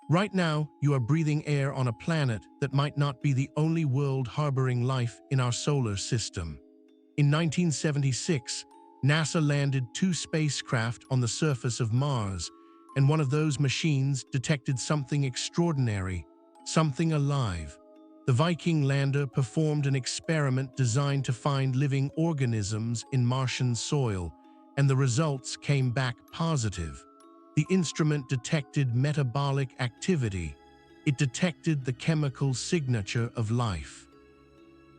Right now, you are breathing air on a planet that might not be the only world harboring life in our solar system. In 1976, NASA landed 2 spacecraft on the surface of Mars, and one of those machines detected something extraordinary, something alive. The Viking lander performed an experiment designed to find living organisms in Martian soil, and the results came back positive. The instrument detected metabolic activity. It detected the chemical signature of life.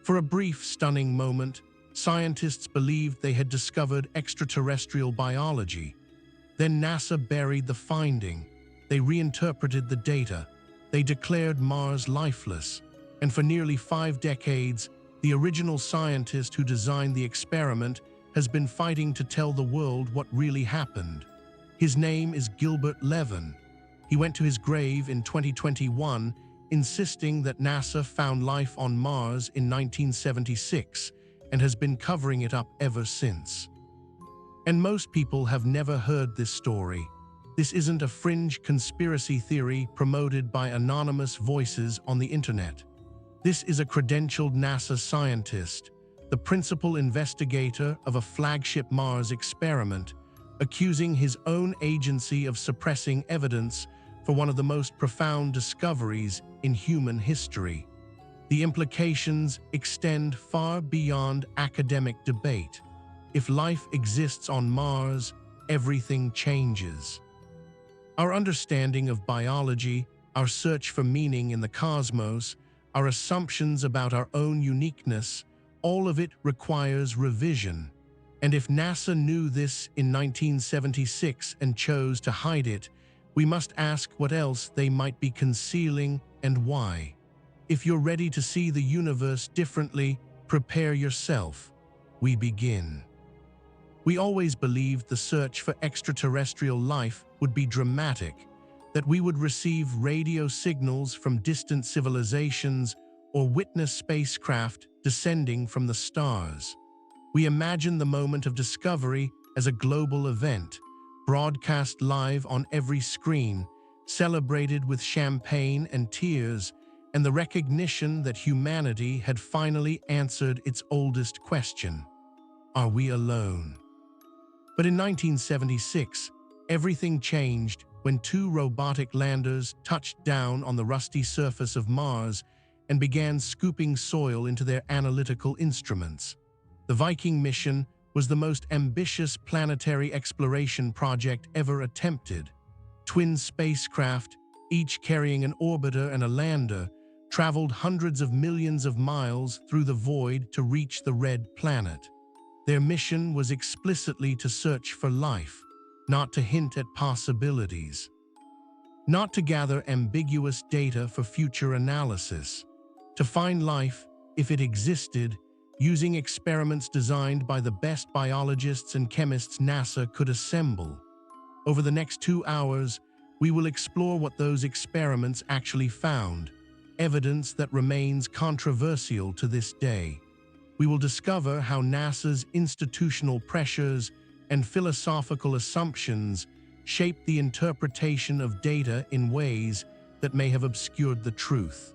For a brief, stunning moment, scientists believed they had discovered extraterrestrial biology. Then NASA buried the finding. They reinterpreted the data. They declared Mars lifeless. And for nearly 5 decades, the original scientist who designed the experiment has been fighting to tell the world what really happened. His name is Gilbert Levin. He went to his grave in 2021, insisting that NASA found life on Mars in 1976 and has been covering it up ever since. And most people have never heard this story. This isn't a fringe conspiracy theory promoted by anonymous voices on the internet. This is a credentialed NASA scientist, the principal investigator of a flagship Mars experiment, accusing his own agency of suppressing evidence for one of the most profound discoveries in human history. The implications extend far beyond academic debate. If life exists on Mars, everything changes. Our understanding of biology, our search for meaning in the cosmos, our assumptions about our own uniqueness, all of it requires revision. And if NASA knew this in 1976 and chose to hide it, we must ask what else they might be concealing and why. If you're ready to see the universe differently, prepare yourself. We begin. We always believed the search for extraterrestrial life would be dramatic, that we would receive radio signals from distant civilizations or witness spacecraft descending from the stars. We imagine the moment of discovery as a global event, broadcast live on every screen, celebrated with champagne and tears, and the recognition that humanity had finally answered its oldest question: are we alone? But in 1976, everything changed when 2 robotic landers touched down on the rusty surface of Mars and began scooping soil into their analytical instruments. The Viking mission was the most ambitious planetary exploration project ever attempted. Twin spacecraft, each carrying an orbiter and a lander, traveled hundreds of millions of miles through the void to reach the red planet. Their mission was explicitly to search for life, not to hint at possibilities, not to gather ambiguous data for future analysis, to find life, if it existed, using experiments designed by the best biologists and chemists NASA could assemble. Over the next 2 hours, we will explore what those experiments actually found, evidence that remains controversial to this day. We will discover how NASA's institutional pressures and philosophical assumptions shape the interpretation of data in ways that may have obscured the truth.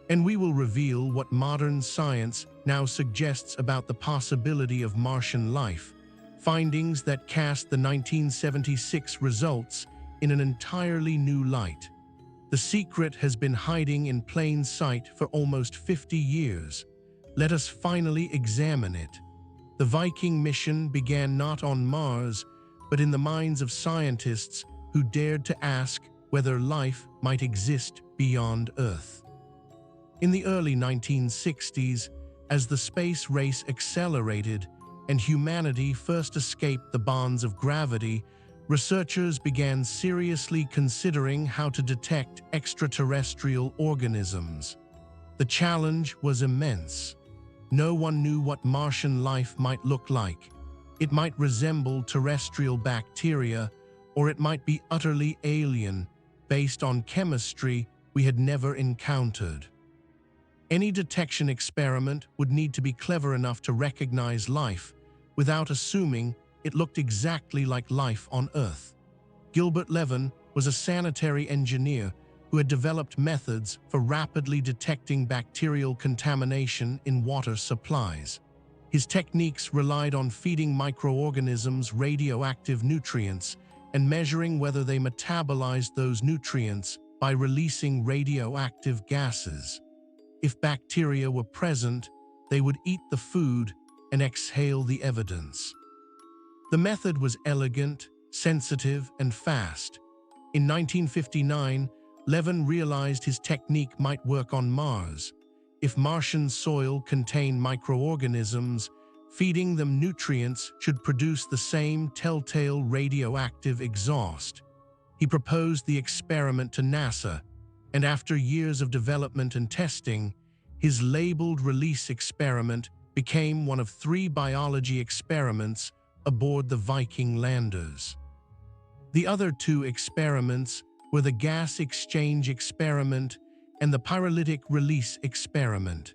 And we will reveal what modern science now suggests about the possibility of Martian life, findings that cast the 1976 results in an entirely new light. The secret has been hiding in plain sight for almost 50 years. Let us finally examine it. The Viking mission began not on Mars, but in the minds of scientists who dared to ask whether life might exist beyond Earth. In the early 1960s, as the space race accelerated and humanity first escaped the bonds of gravity, researchers began seriously considering how to detect extraterrestrial organisms. The challenge was immense. No one knew what Martian life might look like. It might resemble terrestrial bacteria, or it might be utterly alien, based on chemistry we had never encountered. Any detection experiment would need to be clever enough to recognize life without assuming it looked exactly like life on Earth. Gilbert Levin was a sanitary engineer who had developed methods for rapidly detecting bacterial contamination in water supplies. His techniques relied on feeding microorganisms radioactive nutrients and measuring whether they metabolized those nutrients by releasing radioactive gases. If bacteria were present, they would eat the food and exhale the evidence. The method was elegant, sensitive, and fast. In 1959, Levin realized his technique might work on Mars. If Martian soil contained microorganisms, feeding them nutrients should produce the same telltale radioactive exhaust. He proposed the experiment to NASA, and after years of development and testing, his labeled release experiment became one of 3 biology experiments aboard the Viking landers. The other 2 experiments were the gas exchange experiment and the pyrolytic release experiment.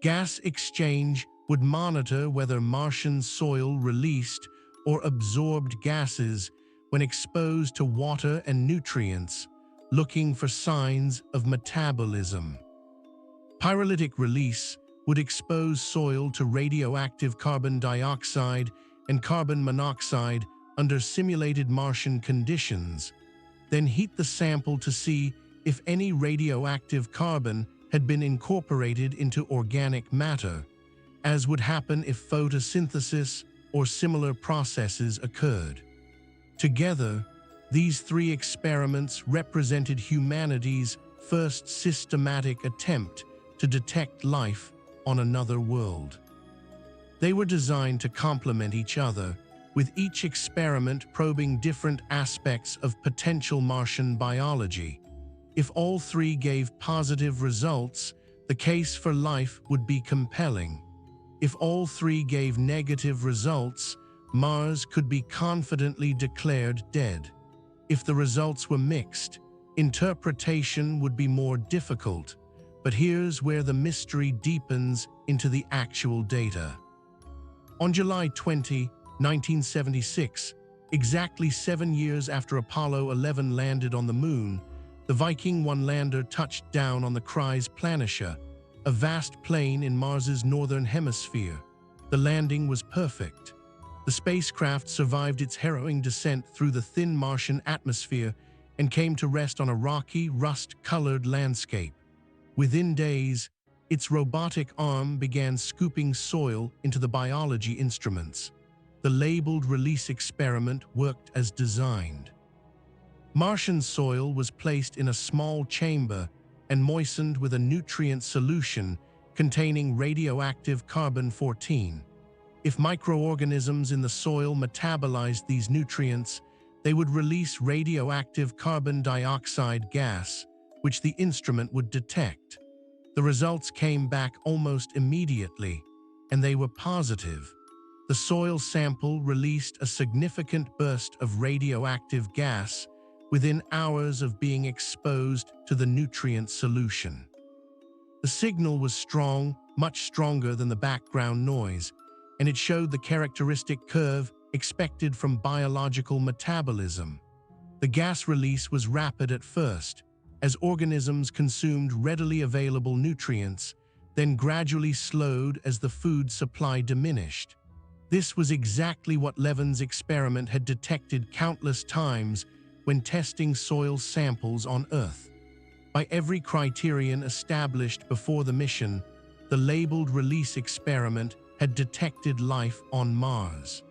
Gas exchange would monitor whether Martian soil released or absorbed gases when exposed to water and nutrients, looking for signs of metabolism. Pyrolytic release would expose soil to radioactive carbon dioxide and carbon monoxide under simulated Martian conditions, then heat the sample to see if any radioactive carbon had been incorporated into organic matter, as would happen if photosynthesis or similar processes occurred. Together, these 3 experiments represented humanity's first systematic attempt to detect life on another world. They were designed to complement each other, with each experiment probing different aspects of potential Martian biology. If all 3 gave positive results, the case for life would be compelling. If all 3 gave negative results, Mars could be confidently declared dead. If the results were mixed, interpretation would be more difficult, but here's where the mystery deepens into the actual data. On July 20, 1976, exactly 7 years after Apollo 11 landed on the Moon, the Viking 1 lander touched down on the Kryze Planitia, a vast plain in Mars's northern hemisphere. The landing was perfect. The spacecraft survived its harrowing descent through the thin Martian atmosphere and came to rest on a rocky, rust-colored landscape. Within days, its robotic arm began scooping soil into the biology instruments. The labeled release experiment worked as designed. Martian soil was placed in a small chamber and moistened with a nutrient solution containing radioactive carbon-14. If microorganisms in the soil metabolized these nutrients, they would release radioactive carbon dioxide gas, which the instrument would detect. The results came back almost immediately, and they were positive. The soil sample released a significant burst of radioactive gas within hours of being exposed to the nutrient solution. The signal was strong, much stronger than the background noise, and it showed the characteristic curve expected from biological metabolism. The gas release was rapid at first, as organisms consumed readily available nutrients, then gradually slowed as the food supply diminished. This was exactly what Levin's experiment had detected countless times when testing soil samples on Earth. By every criterion established before the mission, the labeled release experiment had detected life on Mars.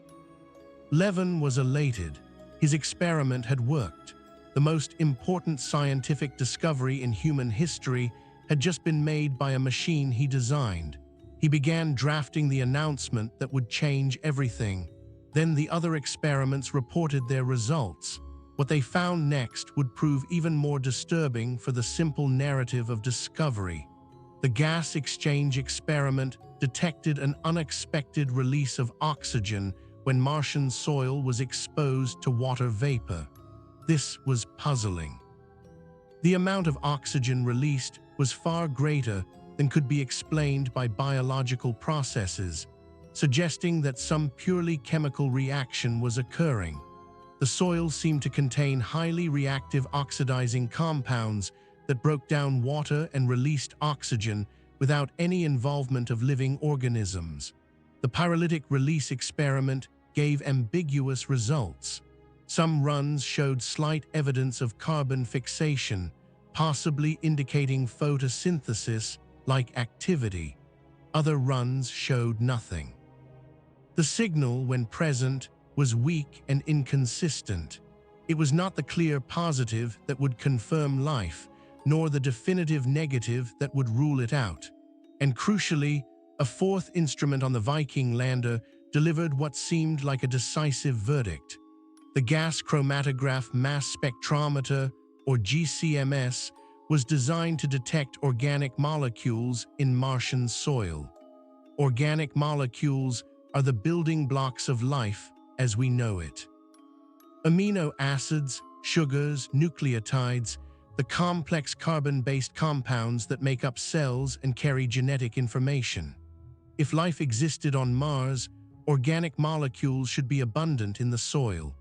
Levin was elated. His experiment had worked. The most important scientific discovery in human history had just been made by a machine he designed. He began drafting the announcement that would change everything. Then the other experiments reported their results. What they found next would prove even more disturbing for the simple narrative of discovery. The gas exchange experiment detected an unexpected release of oxygen when Martian soil was exposed to water vapor. This was puzzling. The amount of oxygen released was far greater than could be explained by biological processes, suggesting that some purely chemical reaction was occurring. The soil seemed to contain highly reactive oxidizing compounds that broke down water and released oxygen without any involvement of living organisms. The pyrolytic release experiment gave ambiguous results. Some runs showed slight evidence of carbon fixation, possibly indicating photosynthesis-like activity. Other runs showed nothing. The signal, when present, was weak and inconsistent. It was not the clear positive that would confirm life, nor the definitive negative that would rule it out. And crucially, a fourth instrument on the Viking lander delivered what seemed like a decisive verdict. The gas chromatograph mass spectrometer, or GCMS, was designed to detect organic molecules in Martian soil. Organic molecules are the building blocks of life as we know it. Amino acids, sugars, nucleotides, the complex carbon-based compounds that make up cells and carry genetic information. If life existed on Mars, organic molecules should be abundant in the soil.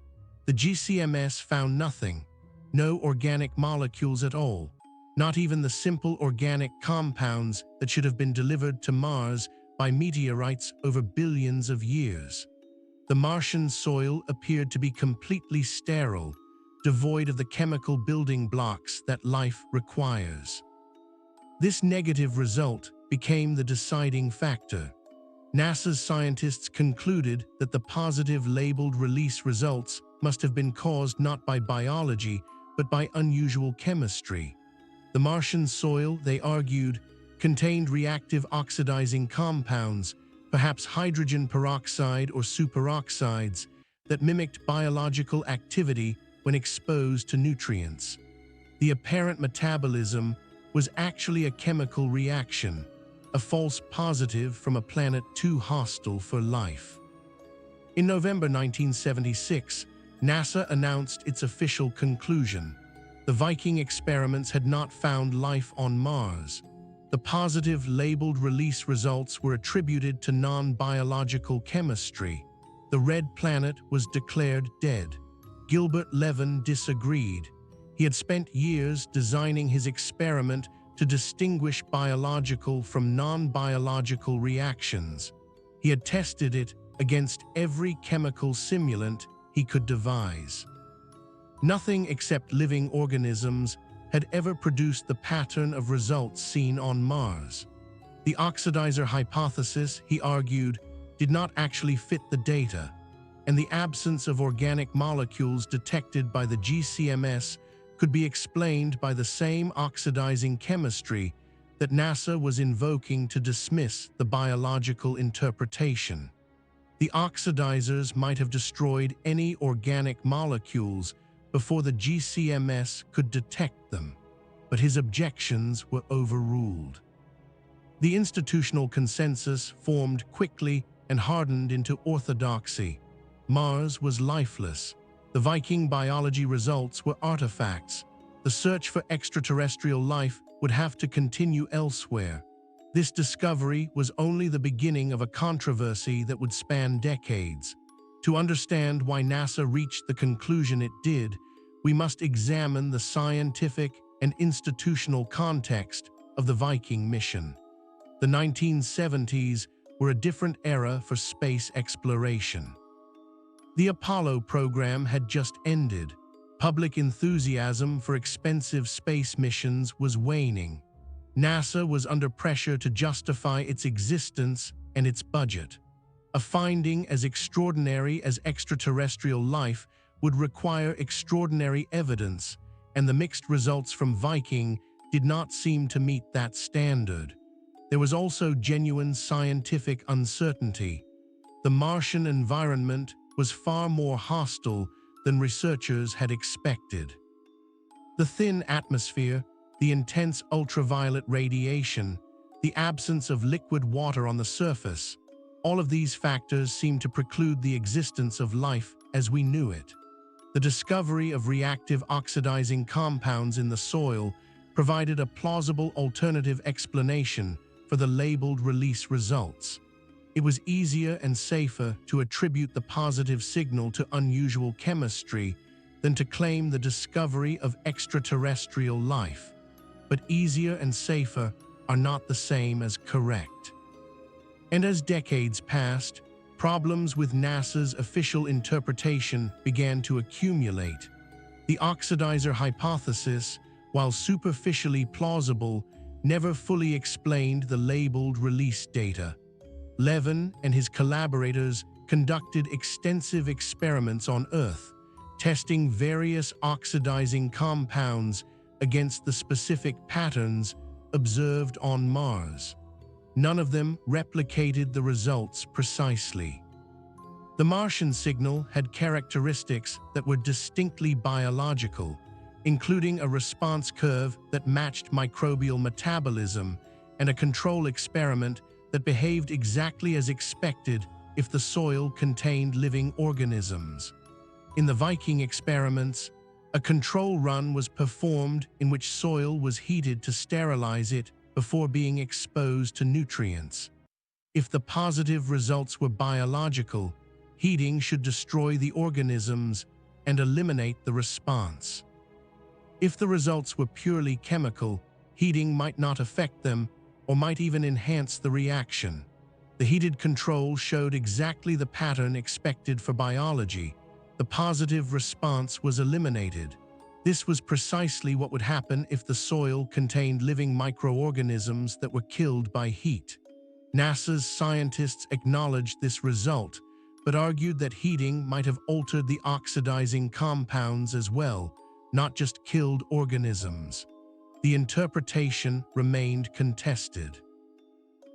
The GCMS found nothing, no organic molecules at all, not even the simple organic compounds that should have been delivered to Mars by meteorites over billions of years. The Martian soil appeared to be completely sterile, devoid of the chemical building blocks that life requires. This negative result became the deciding factor. NASA's scientists concluded that the positive labeled release results must have been caused not by biology, but by unusual chemistry. The Martian soil, they argued, contained reactive oxidizing compounds, perhaps hydrogen peroxide or superoxides, that mimicked biological activity when exposed to nutrients. The apparent metabolism was actually a chemical reaction, a false positive from a planet too hostile for life. In November 1976, NASA announced its official conclusion. The Viking experiments had not found life on Mars. The positive labeled release results were attributed to non-biological chemistry. The red planet was declared dead. Gilbert Levin disagreed. He had spent years designing his experiment to distinguish biological from non-biological reactions. He had tested it against every chemical simulant he could devise. Nothing except living organisms had ever produced the pattern of results seen on Mars. The oxidizer hypothesis, he argued, did not actually fit the data, and the absence of organic molecules detected by the GCMS could be explained by the same oxidizing chemistry that NASA was invoking to dismiss the biological interpretation. The oxidizers might have destroyed any organic molecules before the GCMS could detect them, but his objections were overruled. The institutional consensus formed quickly and hardened into orthodoxy. Mars was lifeless. The Viking biology results were artifacts. The search for extraterrestrial life would have to continue elsewhere. This discovery was only the beginning of a controversy that would span decades. To understand why NASA reached the conclusion it did, we must examine the scientific and institutional context of the Viking mission. The 1970s were a different era for space exploration. The Apollo program had just ended. Public enthusiasm for expensive space missions was waning. NASA was under pressure to justify its existence and its budget. A finding as extraordinary as extraterrestrial life would require extraordinary evidence, and the mixed results from Viking did not seem to meet that standard. There was also genuine scientific uncertainty. The Martian environment was far more hostile than researchers had expected. The thin atmosphere, the intense ultraviolet radiation, the absence of liquid water on the surface, all of these factors seemed to preclude the existence of life as we knew it. The discovery of reactive oxidizing compounds in the soil provided a plausible alternative explanation for the labeled release results. It was easier and safer to attribute the positive signal to unusual chemistry than to claim the discovery of extraterrestrial life. But easier and safer are not the same as correct. And as decades passed, problems with NASA's official interpretation began to accumulate. The oxidizer hypothesis, while superficially plausible, never fully explained the labeled release data. Levin and his collaborators conducted extensive experiments on Earth, testing various oxidizing compounds against the specific patterns observed on Mars. None of them replicated the results precisely. The Martian signal had characteristics that were distinctly biological, including a response curve that matched microbial metabolism and a control experiment that behaved exactly as expected if the soil contained living organisms. In the Viking experiments, a control run was performed in which soil was heated to sterilize it before being exposed to nutrients. If the positive results were biological, heating should destroy the organisms and eliminate the response. If the results were purely chemical, heating might not affect them or might even enhance the reaction. The heated control showed exactly the pattern expected for biology. The positive response was eliminated. This was precisely what would happen if the soil contained living microorganisms that were killed by heat. NASA's scientists acknowledged this result, but argued that heating might have altered the oxidizing compounds as well, not just killed organisms. The interpretation remained contested.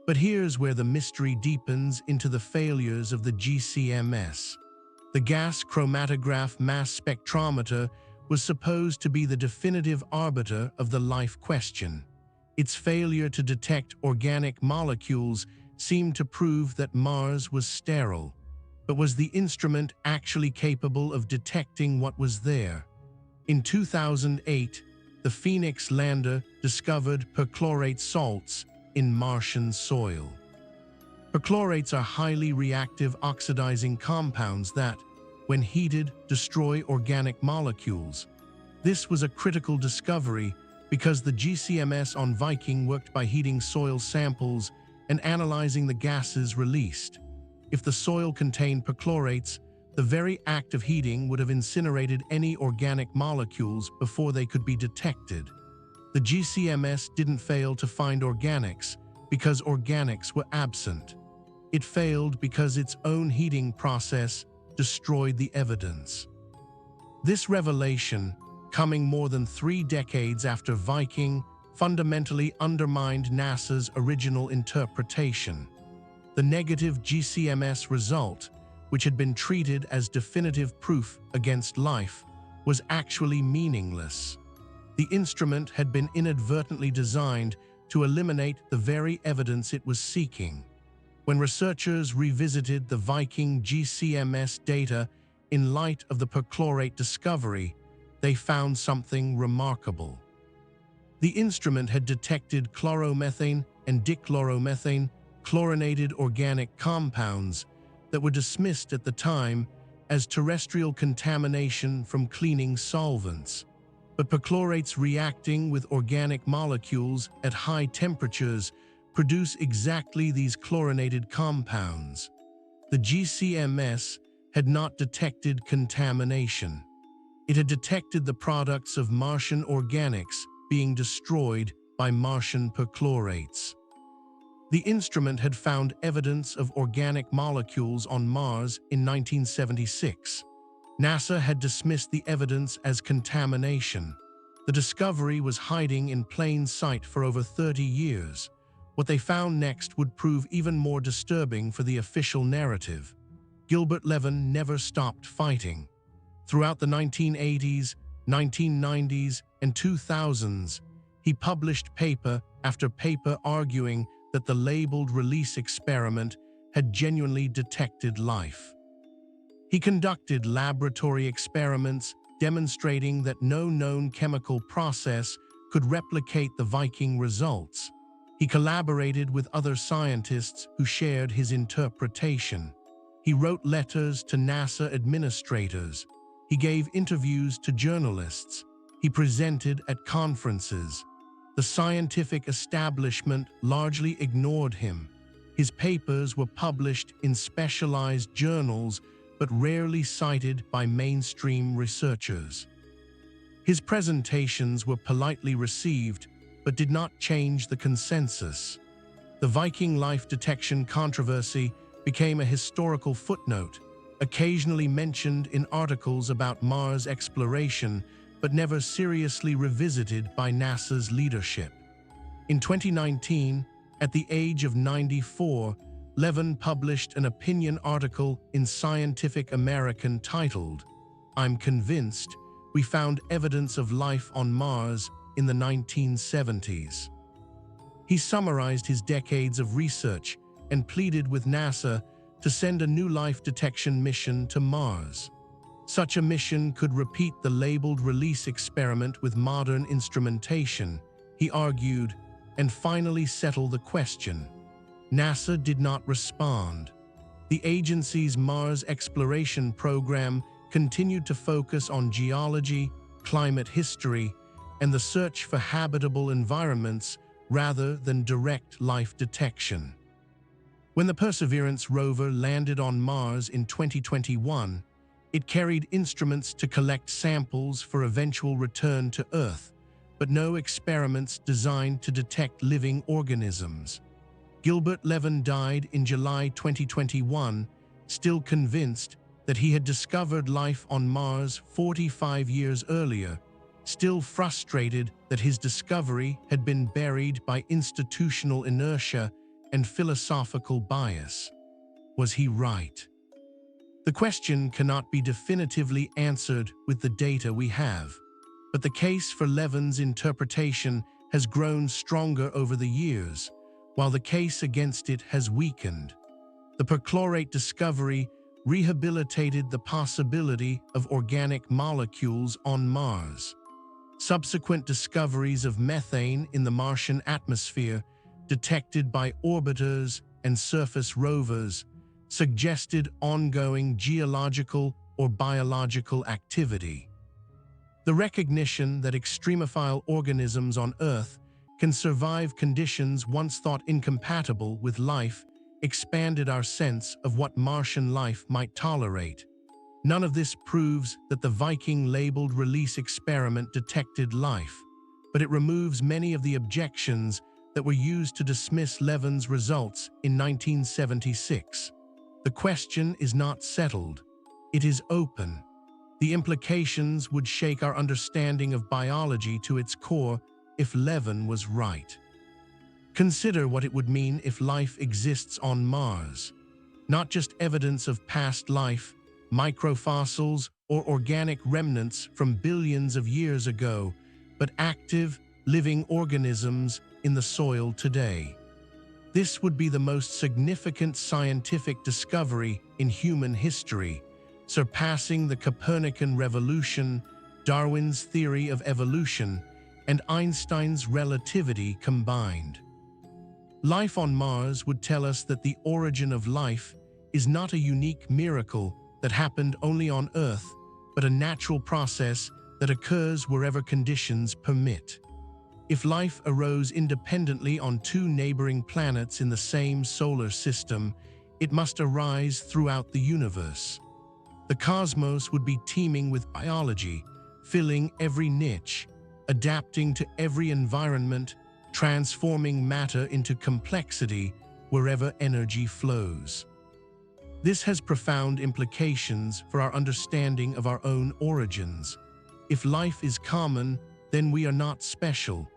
But here's where the mystery deepens into the failures of the GCMS. The gas chromatograph mass spectrometer was supposed to be the definitive arbiter of the life question. Its failure to detect organic molecules seemed to prove that Mars was sterile. But was the instrument actually capable of detecting what was there? In 2008, the Phoenix lander discovered perchlorate salts in Martian soil. Perchlorates are highly reactive oxidizing compounds that, when heated, destroy organic molecules. This was a critical discovery because the GCMS on Viking worked by heating soil samples and analyzing the gases released. If the soil contained perchlorates, the very act of heating would have incinerated any organic molecules before they could be detected. The GCMS didn't fail to find organics because organics were absent. It failed because its own heating process destroyed the evidence. This revelation, coming more than 3 decades after Viking, fundamentally undermined NASA's original interpretation. The negative GCMS result, which had been treated as definitive proof against life, was actually meaningless. The instrument had been inadvertently designed to eliminate the very evidence it was seeking. When researchers revisited the Viking GCMS data in light of the perchlorate discovery, they found something remarkable. The instrument had detected chloromethane and dichloromethane, chlorinated organic compounds, that were dismissed at the time as terrestrial contamination from cleaning solvents. But perchlorates reacting with organic molecules at high temperatures produce exactly these chlorinated compounds. The GCMS had not detected contamination. It had detected the products of Martian organics being destroyed by Martian perchlorates. The instrument had found evidence of organic molecules on Mars in 1976. NASA had dismissed the evidence as contamination. The discovery was hiding in plain sight for over 30 years. What they found next would prove even more disturbing for the official narrative. Gilbert Levin never stopped fighting. Throughout the 1980s, 1990s, and 2000s, he published paper after paper arguing that the labeled release experiment had genuinely detected life. He conducted laboratory experiments demonstrating that no known chemical process could replicate the Viking results. He collaborated with other scientists who shared his interpretation. He wrote letters to NASA administrators. He gave interviews to journalists. He presented at conferences. The scientific establishment largely ignored him. His papers were published in specialized journals but rarely cited by mainstream researchers. His presentations were politely received but did not change the consensus. The Viking life detection controversy became a historical footnote, occasionally mentioned in articles about Mars exploration, but never seriously revisited by NASA's leadership. In 2019, at the age of 94, Levin published an opinion article in Scientific American titled, "I'm Convinced We Found Evidence of Life on Mars in the 1970s." He summarized his decades of research and pleaded with NASA to send a new life detection mission to Mars. Such a mission could repeat the labeled release experiment with modern instrumentation, he argued, and finally settle the question. NASA did not respond. The agency's Mars exploration program continued to focus on geology, climate history, and the search for habitable environments rather than direct life detection. When the Perseverance rover landed on Mars in 2021, it carried instruments to collect samples for eventual return to Earth, but no experiments designed to detect living organisms. Gilbert Levin died in July 2021, still convinced that he had discovered life on Mars 45 years earlier, still frustrated that his discovery had been buried by institutional inertia and philosophical bias. Was he right? The question cannot be definitively answered with the data we have, but the case for Levin's interpretation has grown stronger over the years, while the case against it has weakened. The perchlorate discovery rehabilitated the possibility of organic molecules on Mars. Subsequent discoveries of methane in the Martian atmosphere, detected by orbiters and surface rovers, suggested ongoing geological or biological activity. The recognition that extremophile organisms on Earth can survive conditions once thought incompatible with life expanded our sense of what Martian life might tolerate. None of this proves that the Viking-labeled release experiment detected life, but it removes many of the objections that were used to dismiss Levin's results in 1976. The question is not settled. It is open. The implications would shake our understanding of biology to its core if Levin was right. Consider what it would mean if life exists on Mars. Not just evidence of past life, microfossils, or organic remnants from billions of years ago, but active, living organisms in the soil today. This would be the most significant scientific discovery in human history, surpassing the Copernican revolution, Darwin's theory of evolution, and Einstein's relativity combined. Life on Mars would tell us that the origin of life is not a unique miracle that happened only on Earth, but a natural process that occurs wherever conditions permit. If life arose independently on two neighboring planets in the same solar system, it must arise throughout the universe. The cosmos would be teeming with biology, filling every niche, adapting to every environment, transforming matter into complexity wherever energy flows. This has profound implications for our understanding of our own origins. If life is common, then we are not special.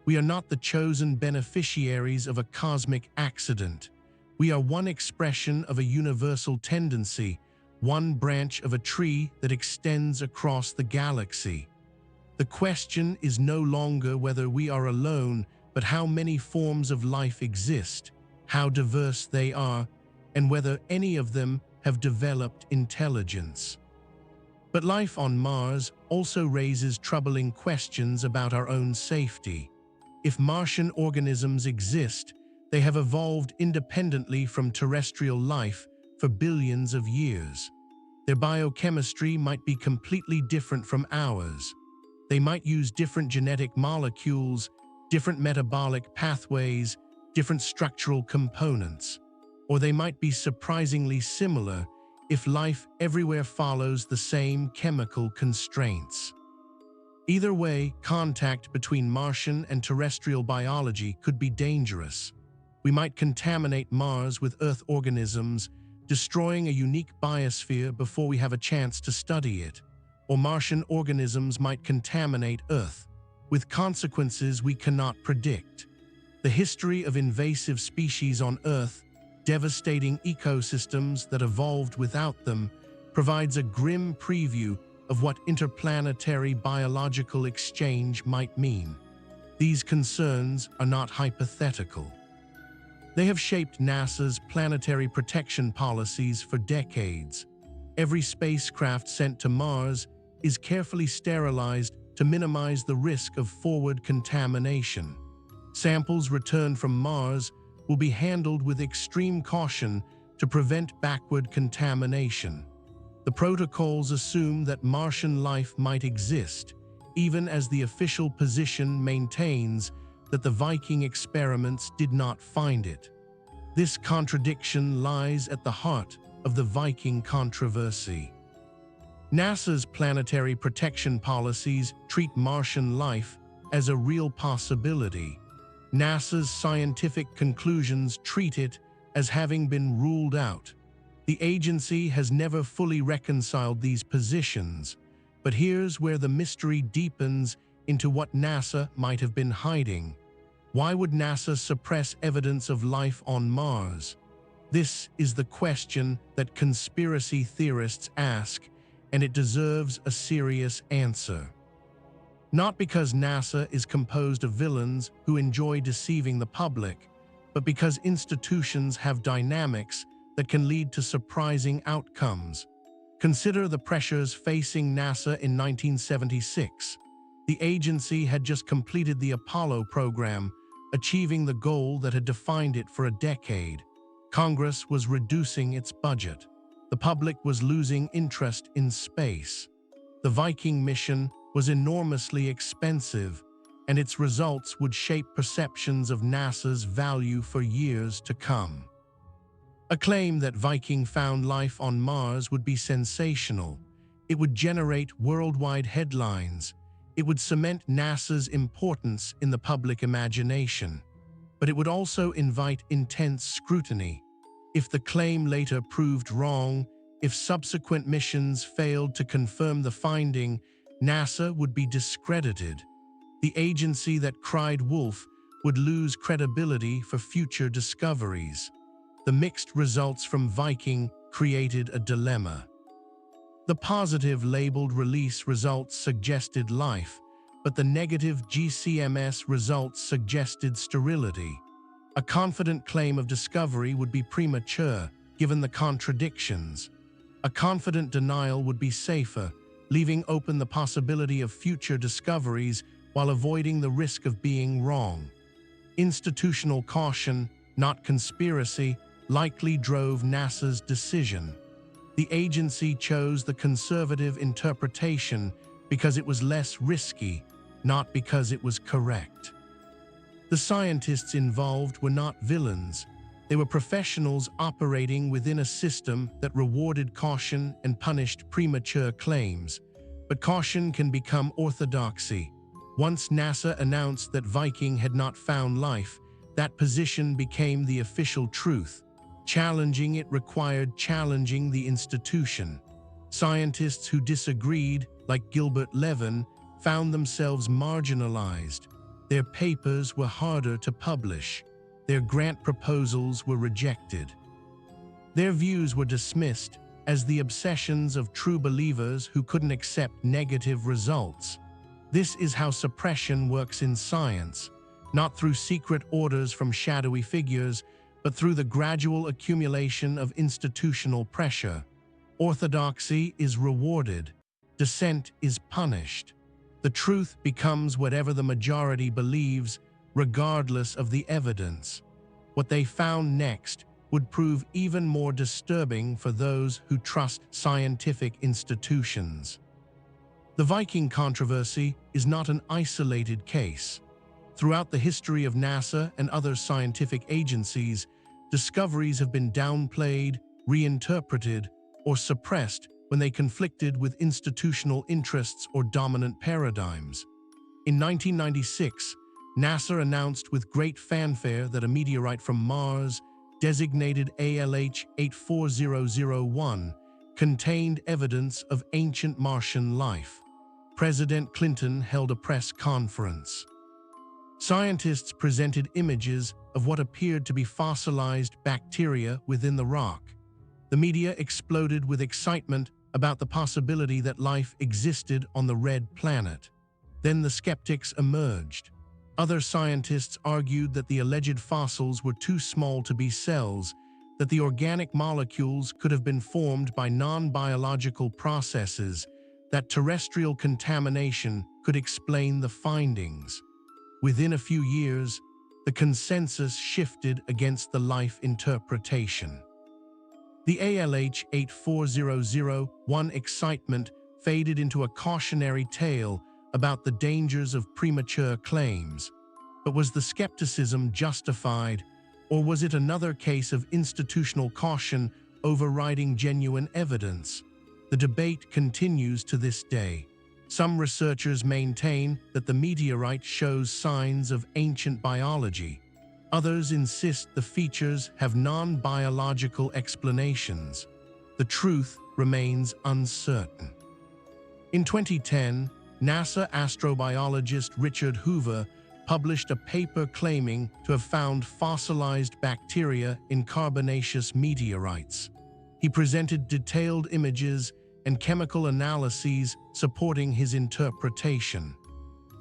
We are not the chosen beneficiaries of a cosmic accident. We are one expression of a universal tendency, one branch of a tree that extends across the galaxy. The question is no longer whether we are alone, but how many forms of life exist, how diverse they are, and whether any of them have developed intelligence. But life on Mars also raises troubling questions about our own safety. If Martian organisms exist, they have evolved independently from terrestrial life for billions of years. Their biochemistry might be completely different from ours. They might use different genetic molecules, different metabolic pathways, different structural components. Or they might be surprisingly similar if life everywhere follows the same chemical constraints. Either way, contact between Martian and terrestrial biology could be dangerous. We might contaminate Mars with Earth organisms, destroying a unique biosphere before we have a chance to study it. Or Martian organisms might contaminate Earth, with consequences we cannot predict. The history of invasive species on Earth, devastating ecosystems that evolved without them, provides a grim preview of what interplanetary biological exchange might mean. These concerns are not hypothetical. They have shaped NASA's planetary protection policies for decades. Every spacecraft sent to Mars is carefully sterilized to minimize the risk of forward contamination. Samples returned from Mars will be handled with extreme caution to prevent backward contamination. The protocols assume that Martian life might exist, even as the official position maintains that the Viking experiments did not find it. This contradiction lies at the heart of the Viking controversy. NASA's planetary protection policies treat Martian life as a real possibility. NASA's scientific conclusions treat it as having been ruled out. The agency has never fully reconciled these positions, but here's where the mystery deepens into what NASA might have been hiding. Why would NASA suppress evidence of life on Mars? This is the question that conspiracy theorists ask, and it deserves a serious answer. Not because NASA is composed of villains who enjoy deceiving the public, but because institutions have dynamics that can lead to surprising outcomes. Consider the pressures facing NASA in 1976. The agency had just completed the Apollo program, achieving the goal that had defined it for a decade. Congress was reducing its budget. The public was losing interest in space. The Viking mission was enormously expensive, and its results would shape perceptions of NASA's value for years to come. A claim that Viking found life on Mars would be sensational. It would generate worldwide headlines. It would cement NASA's importance in the public imagination. But it would also invite intense scrutiny. If the claim later proved wrong, if subsequent missions failed to confirm the finding, NASA would be discredited. The agency that cried wolf would lose credibility for future discoveries. The mixed results from Viking created a dilemma. The positive labeled release results suggested life, but the negative GCMS results suggested sterility. A confident claim of discovery would be premature, given the contradictions. A confident denial would be safer, leaving open the possibility of future discoveries while avoiding the risk of being wrong. Institutional caution, not conspiracy, likely drove NASA's decision. The agency chose the conservative interpretation because it was less risky, not because it was correct. The scientists involved were not villains. They were professionals operating within a system that rewarded caution and punished premature claims. But caution can become orthodoxy. Once NASA announced that Viking had not found life, that position became the official truth. Challenging it required challenging the institution. Scientists who disagreed, like Gilbert Levin, found themselves marginalized. Their papers were harder to publish. Their grant proposals were rejected. Their views were dismissed as the obsessions of true believers who couldn't accept negative results. This is how suppression works in science, not through secret orders from shadowy figures, but through the gradual accumulation of institutional pressure. Orthodoxy is rewarded. Dissent is punished. The truth becomes whatever the majority believes, regardless of the evidence. What they found next would prove even more disturbing for those who trust scientific institutions. The Viking controversy is not an isolated case. Throughout the history of NASA and other scientific agencies, discoveries have been downplayed, reinterpreted, or suppressed when they conflicted with institutional interests or dominant paradigms. In 1996, NASA announced with great fanfare that a meteorite from Mars, designated ALH 84001, contained evidence of ancient Martian life. President Clinton held a press conference. Scientists presented images of what appeared to be fossilized bacteria within the rock. The media exploded with excitement about the possibility that life existed on the red planet. Then the skeptics emerged. Other scientists argued that the alleged fossils were too small to be cells, that the organic molecules could have been formed by non-biological processes, that terrestrial contamination could explain the findings. Within a few years, the consensus shifted against the life interpretation. The ALH 84001 excitement faded into a cautionary tale about the dangers of premature claims. But was the skepticism justified, or was it another case of institutional caution overriding genuine evidence? The debate continues to this day. Some researchers maintain that the meteorite shows signs of ancient biology. Others insist the features have non-biological explanations. The truth remains uncertain. In 2010, NASA astrobiologist Richard Hoover published a paper claiming to have found fossilized bacteria in carbonaceous meteorites. He presented detailed images and chemical analyses supporting his interpretation.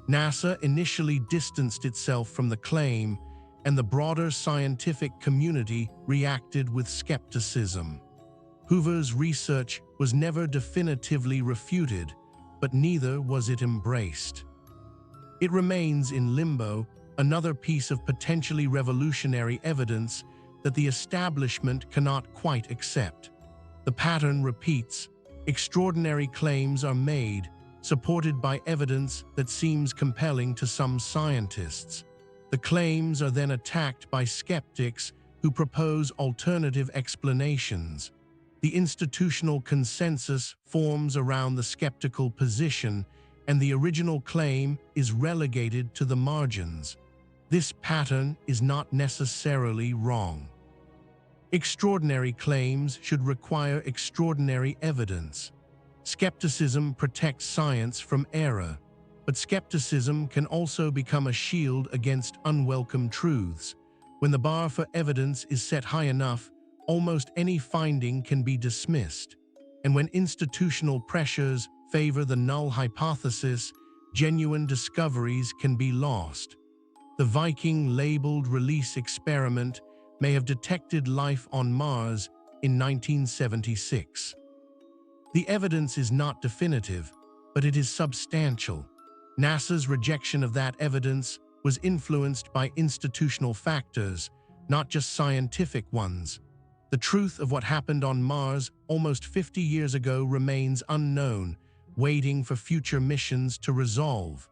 NASA initially distanced itself from the claim, and the broader scientific community reacted with skepticism. Hoover's research was never definitively refuted, but neither was it embraced. It remains in limbo, another piece of potentially revolutionary evidence that the establishment cannot quite accept. The pattern repeats. Extraordinary claims are made, supported by evidence that seems compelling to some scientists. The claims are then attacked by skeptics who propose alternative explanations. The institutional consensus forms around the skeptical position, and the original claim is relegated to the margins. This pattern is not necessarily wrong. Extraordinary claims should require extraordinary evidence. Skepticism protects science from error, but skepticism can also become a shield against unwelcome truths. When the bar for evidence is set high enough, almost any finding can be dismissed. And when institutional pressures favor the null hypothesis, genuine discoveries can be lost. The Viking-labeled release experiment may have detected life on Mars in 1976. The evidence is not definitive, but it is substantial. NASA's rejection of that evidence was influenced by institutional factors, not just scientific ones. The truth of what happened on Mars almost 50 years ago remains unknown, waiting for future missions to resolve.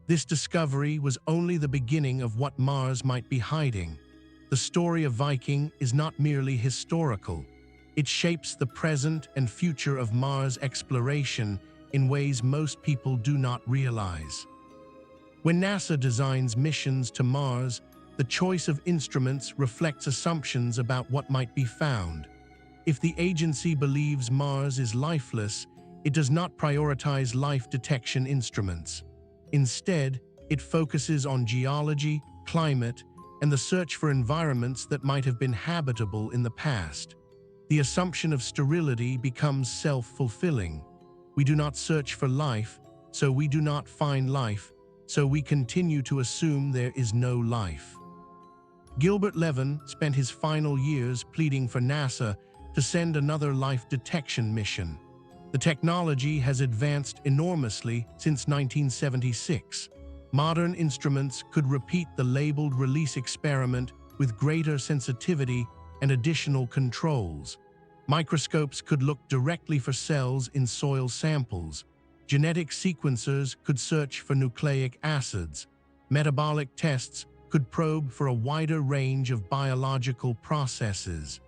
This discovery was only the beginning of what Mars might be hiding. The story of Viking is not merely historical. It shapes the present and future of Mars exploration in ways most people do not realize. When NASA designs missions to Mars, the choice of instruments reflects assumptions about what might be found. If the agency believes Mars is lifeless, it does not prioritize life detection instruments. Instead, it focuses on geology, climate, and the search for environments that might have been habitable in the past. The assumption of sterility becomes self-fulfilling. We do not search for life, so we do not find life, so we continue to assume there is no life. Gilbert Levin spent his final years pleading for NASA to send another life detection mission. The technology has advanced enormously since 1976. Modern instruments could repeat the labeled release experiment with greater sensitivity and additional controls. Microscopes could look directly for cells in soil samples. Genetic sequencers could search for nucleic acids. Metabolic tests could probe for a wider range of biological processes.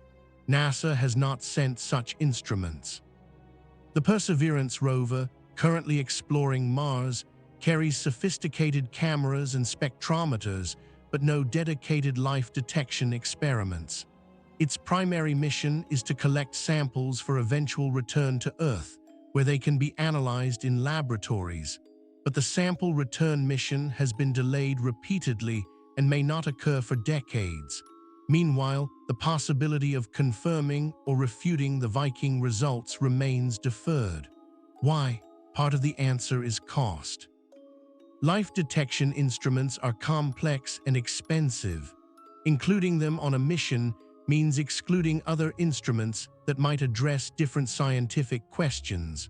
NASA has not sent such instruments. The Perseverance rover, currently exploring Mars, carries sophisticated cameras and spectrometers, but no dedicated life detection experiments. Its primary mission is to collect samples for eventual return to Earth, where they can be analyzed in laboratories. But the sample return mission has been delayed repeatedly and may not occur for decades. Meanwhile, the possibility of confirming or refuting the Viking results remains deferred. Why? Part of the answer is cost. Life detection instruments are complex and expensive. Including them on a mission means excluding other instruments that might address different scientific questions.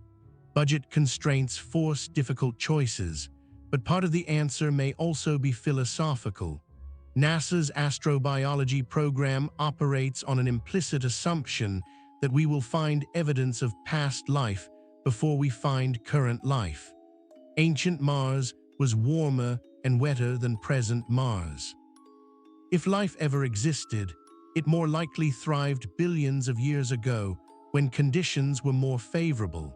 Budget constraints force difficult choices, but part of the answer may also be philosophical. NASA's astrobiology program operates on an implicit assumption that we will find evidence of past life before we find current life. Ancient Mars was warmer and wetter than present Mars. If life ever existed, it more likely thrived billions of years ago when conditions were more favorable.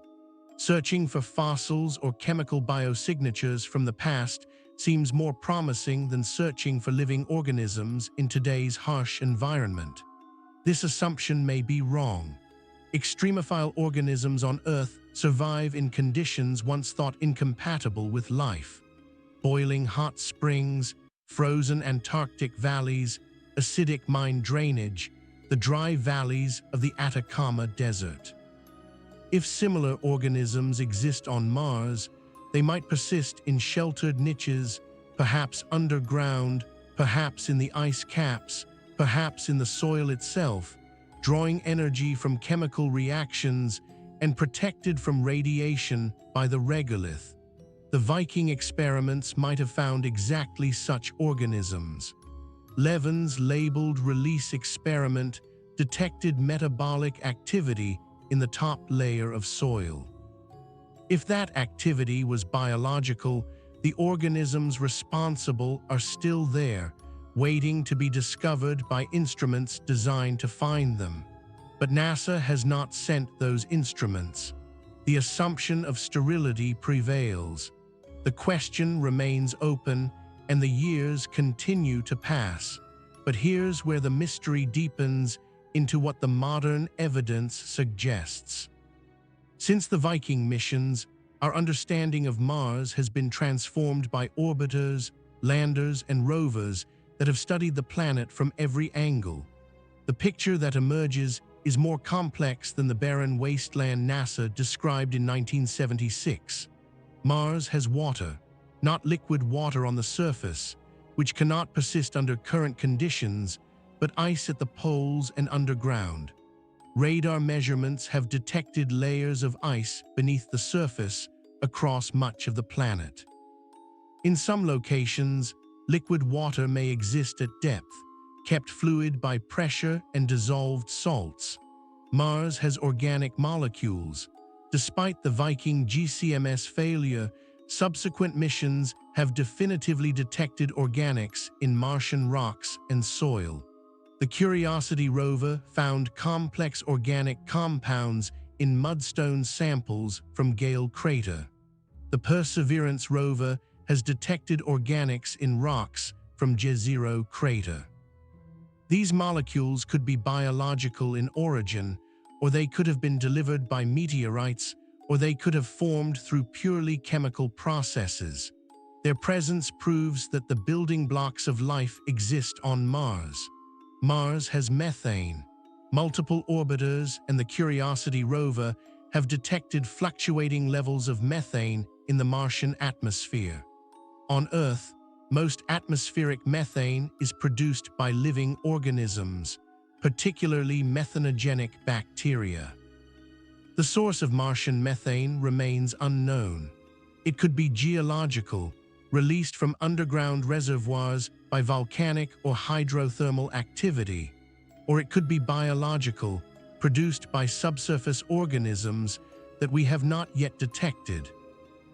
Searching for fossils or chemical biosignatures from the past seems more promising than searching for living organisms in today's harsh environment. This assumption may be wrong. Extremophile organisms on Earth survive in conditions once thought incompatible with life. Boiling hot springs, frozen Antarctic valleys, acidic mine drainage, the dry valleys of the Atacama Desert. If similar organisms exist on Mars, they might persist in sheltered niches, perhaps underground, perhaps in the ice caps, perhaps in the soil itself, drawing energy from chemical reactions and protected from radiation by the regolith. The Viking experiments might have found exactly such organisms. Levin's labeled release experiment detected metabolic activity in the top layer of soil. If that activity was biological, the organisms responsible are still there, waiting to be discovered by instruments designed to find them. But NASA has not sent those instruments. The assumption of sterility prevails. The question remains open, and the years continue to pass. But here's where the mystery deepens into what the modern evidence suggests. Since the Viking missions, our understanding of Mars has been transformed by orbiters, landers, and rovers that have studied the planet from every angle. The picture that emerges is more complex than the barren wasteland NASA described in 1976. Mars has water, not liquid water on the surface, which cannot persist under current conditions, but ice at the poles and underground. Radar measurements have detected layers of ice beneath the surface across much of the planet. In some locations, liquid water may exist at depth, kept fluid by pressure and dissolved salts. Mars has organic molecules. Despite the Viking GCMS failure, subsequent missions have definitively detected organics in Martian rocks and soil. The Curiosity rover found complex organic compounds in mudstone samples from Gale Crater. The Perseverance rover has detected organics in rocks from Jezero Crater. These molecules could be biological in origin, or they could have been delivered by meteorites, or they could have formed through purely chemical processes. Their presence proves that the building blocks of life exist on Mars. Mars has methane. Multiple orbiters and the Curiosity rover have detected fluctuating levels of methane in the Martian atmosphere. On Earth, most atmospheric methane is produced by living organisms, particularly methanogenic bacteria. The source of Martian methane remains unknown. It could be geological, released from underground reservoirs by volcanic or hydrothermal activity, or it could be biological, produced by subsurface organisms that we have not yet detected.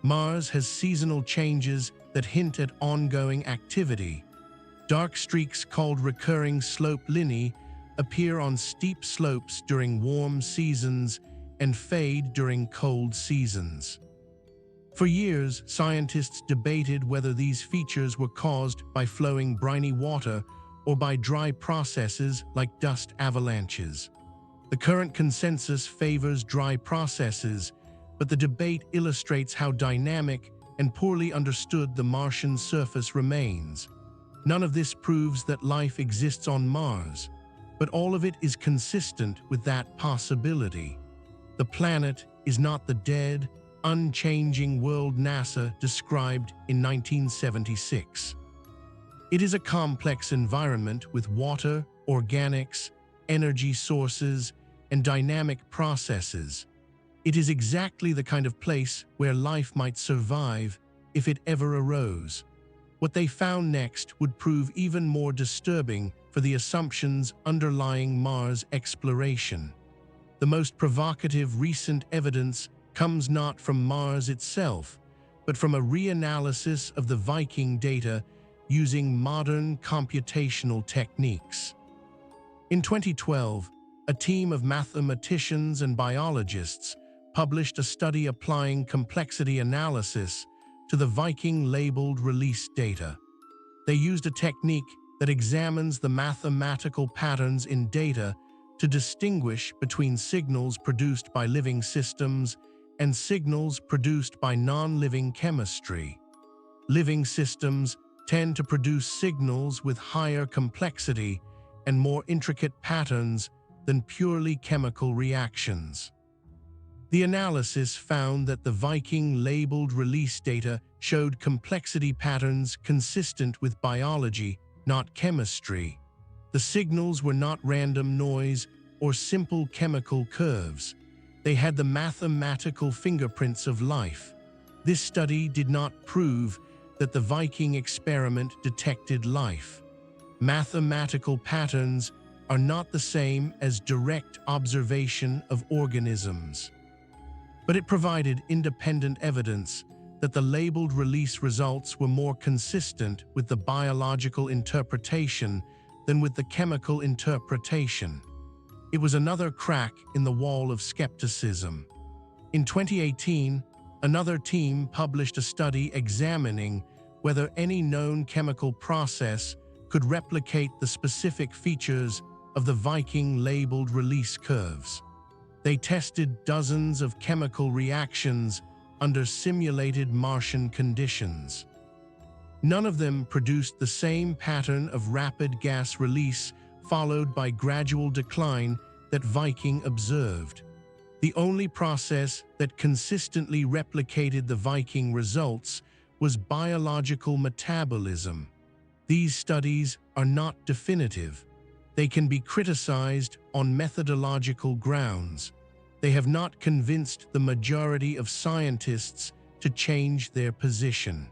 Mars has seasonal changes that hint at ongoing activity. Dark streaks called recurring slope lineae appear on steep slopes during warm seasons and fade during cold seasons. For years, scientists debated whether these features were caused by flowing briny water or by dry processes like dust avalanches. The current consensus favors dry processes, but the debate illustrates how dynamic and poorly understood the Martian surface remains. None of this proves that life exists on Mars, but all of it is consistent with that possibility. The planet is not the dead, unchanging world NASA described in 1976. It is a complex environment with water, organics, energy sources, and dynamic processes. It is exactly the kind of place where life might survive if it ever arose. What they found next would prove even more disturbing for the assumptions underlying Mars exploration. The most provocative recent evidence comes not from Mars itself, but from a reanalysis of the Viking data using modern computational techniques. In 2012, a team of mathematicians and biologists published a study applying complexity analysis to the Viking-labeled release data. They used a technique that examines the mathematical patterns in data to distinguish between signals produced by living systems and signals produced by non-living chemistry. Living systems tend to produce signals with higher complexity and more intricate patterns than purely chemical reactions. The analysis found that the Viking-labeled release data showed complexity patterns consistent with biology, not chemistry. The signals were not random noise or simple chemical curves. They had the mathematical fingerprints of life. This study did not prove that the Viking experiment detected life. Mathematical patterns are not the same as direct observation of organisms. But it provided independent evidence that the labeled release results were more consistent with the biological interpretation than with the chemical interpretation. It was another crack in the wall of skepticism. In 2018, another team published a study examining whether any known chemical process could replicate the specific features of the Viking-labeled release curves. They tested dozens of chemical reactions under simulated Martian conditions. None of them produced the same pattern of rapid gas release followed by gradual decline that Viking observed. The only process that consistently replicated the Viking results was biological metabolism. These studies are not definitive. They can be criticized on methodological grounds. They have not convinced the majority of scientists to change their position.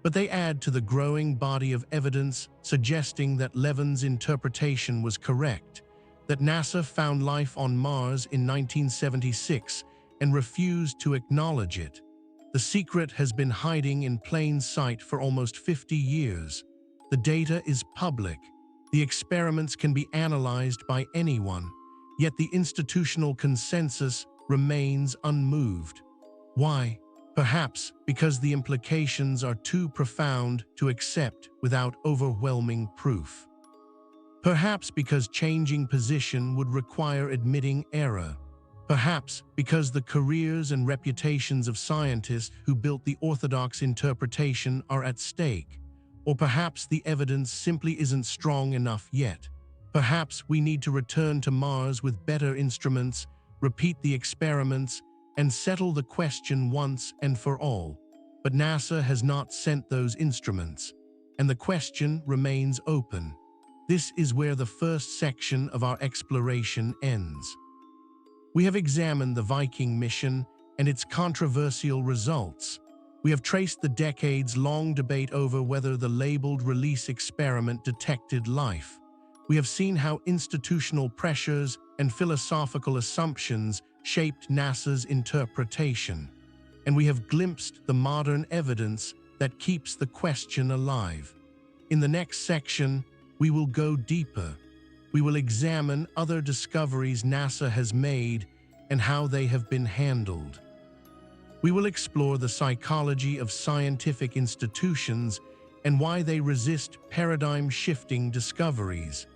But they add to the growing body of evidence suggesting that Levin's interpretation was correct, that NASA found life on Mars in 1976 and refused to acknowledge it. The secret has been hiding in plain sight for almost 50 years. The data is public. The experiments can be analyzed by anyone, yet the institutional consensus remains unmoved. Why? Perhaps because the implications are too profound to accept without overwhelming proof. Perhaps because changing position would require admitting error. Perhaps because the careers and reputations of scientists who built the orthodox interpretation are at stake. Or perhaps the evidence simply isn't strong enough yet. Perhaps we need to return to Mars with better instruments, repeat the experiments, and settle the question once and for all. But NASA has not sent those instruments, and the question remains open. This is where the first section of our exploration ends. We have examined the Viking mission and its controversial results. We have traced the decades-long debate over whether the labeled release experiment detected life. We have seen how institutional pressures and philosophical assumptions shaped NASA's interpretation. And we have glimpsed the modern evidence that keeps the question alive. In the next section, we will go deeper. We will examine other discoveries NASA has made and how they have been handled. We will explore the psychology of scientific institutions and why they resist paradigm-shifting discoveries.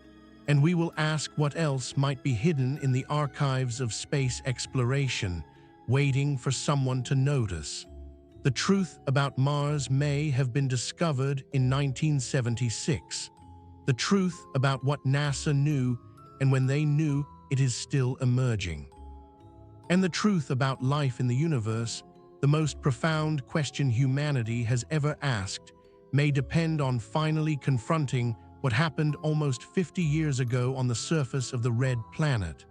And we will ask what else might be hidden in the archives of space exploration, waiting for someone to notice. The truth about Mars may have been discovered in 1976. The truth about what NASA knew, and when they knew, it is still emerging. And the truth about life in the universe, the most profound question humanity has ever asked, may depend on finally confronting what happened almost 50 years ago on the surface of the red planet.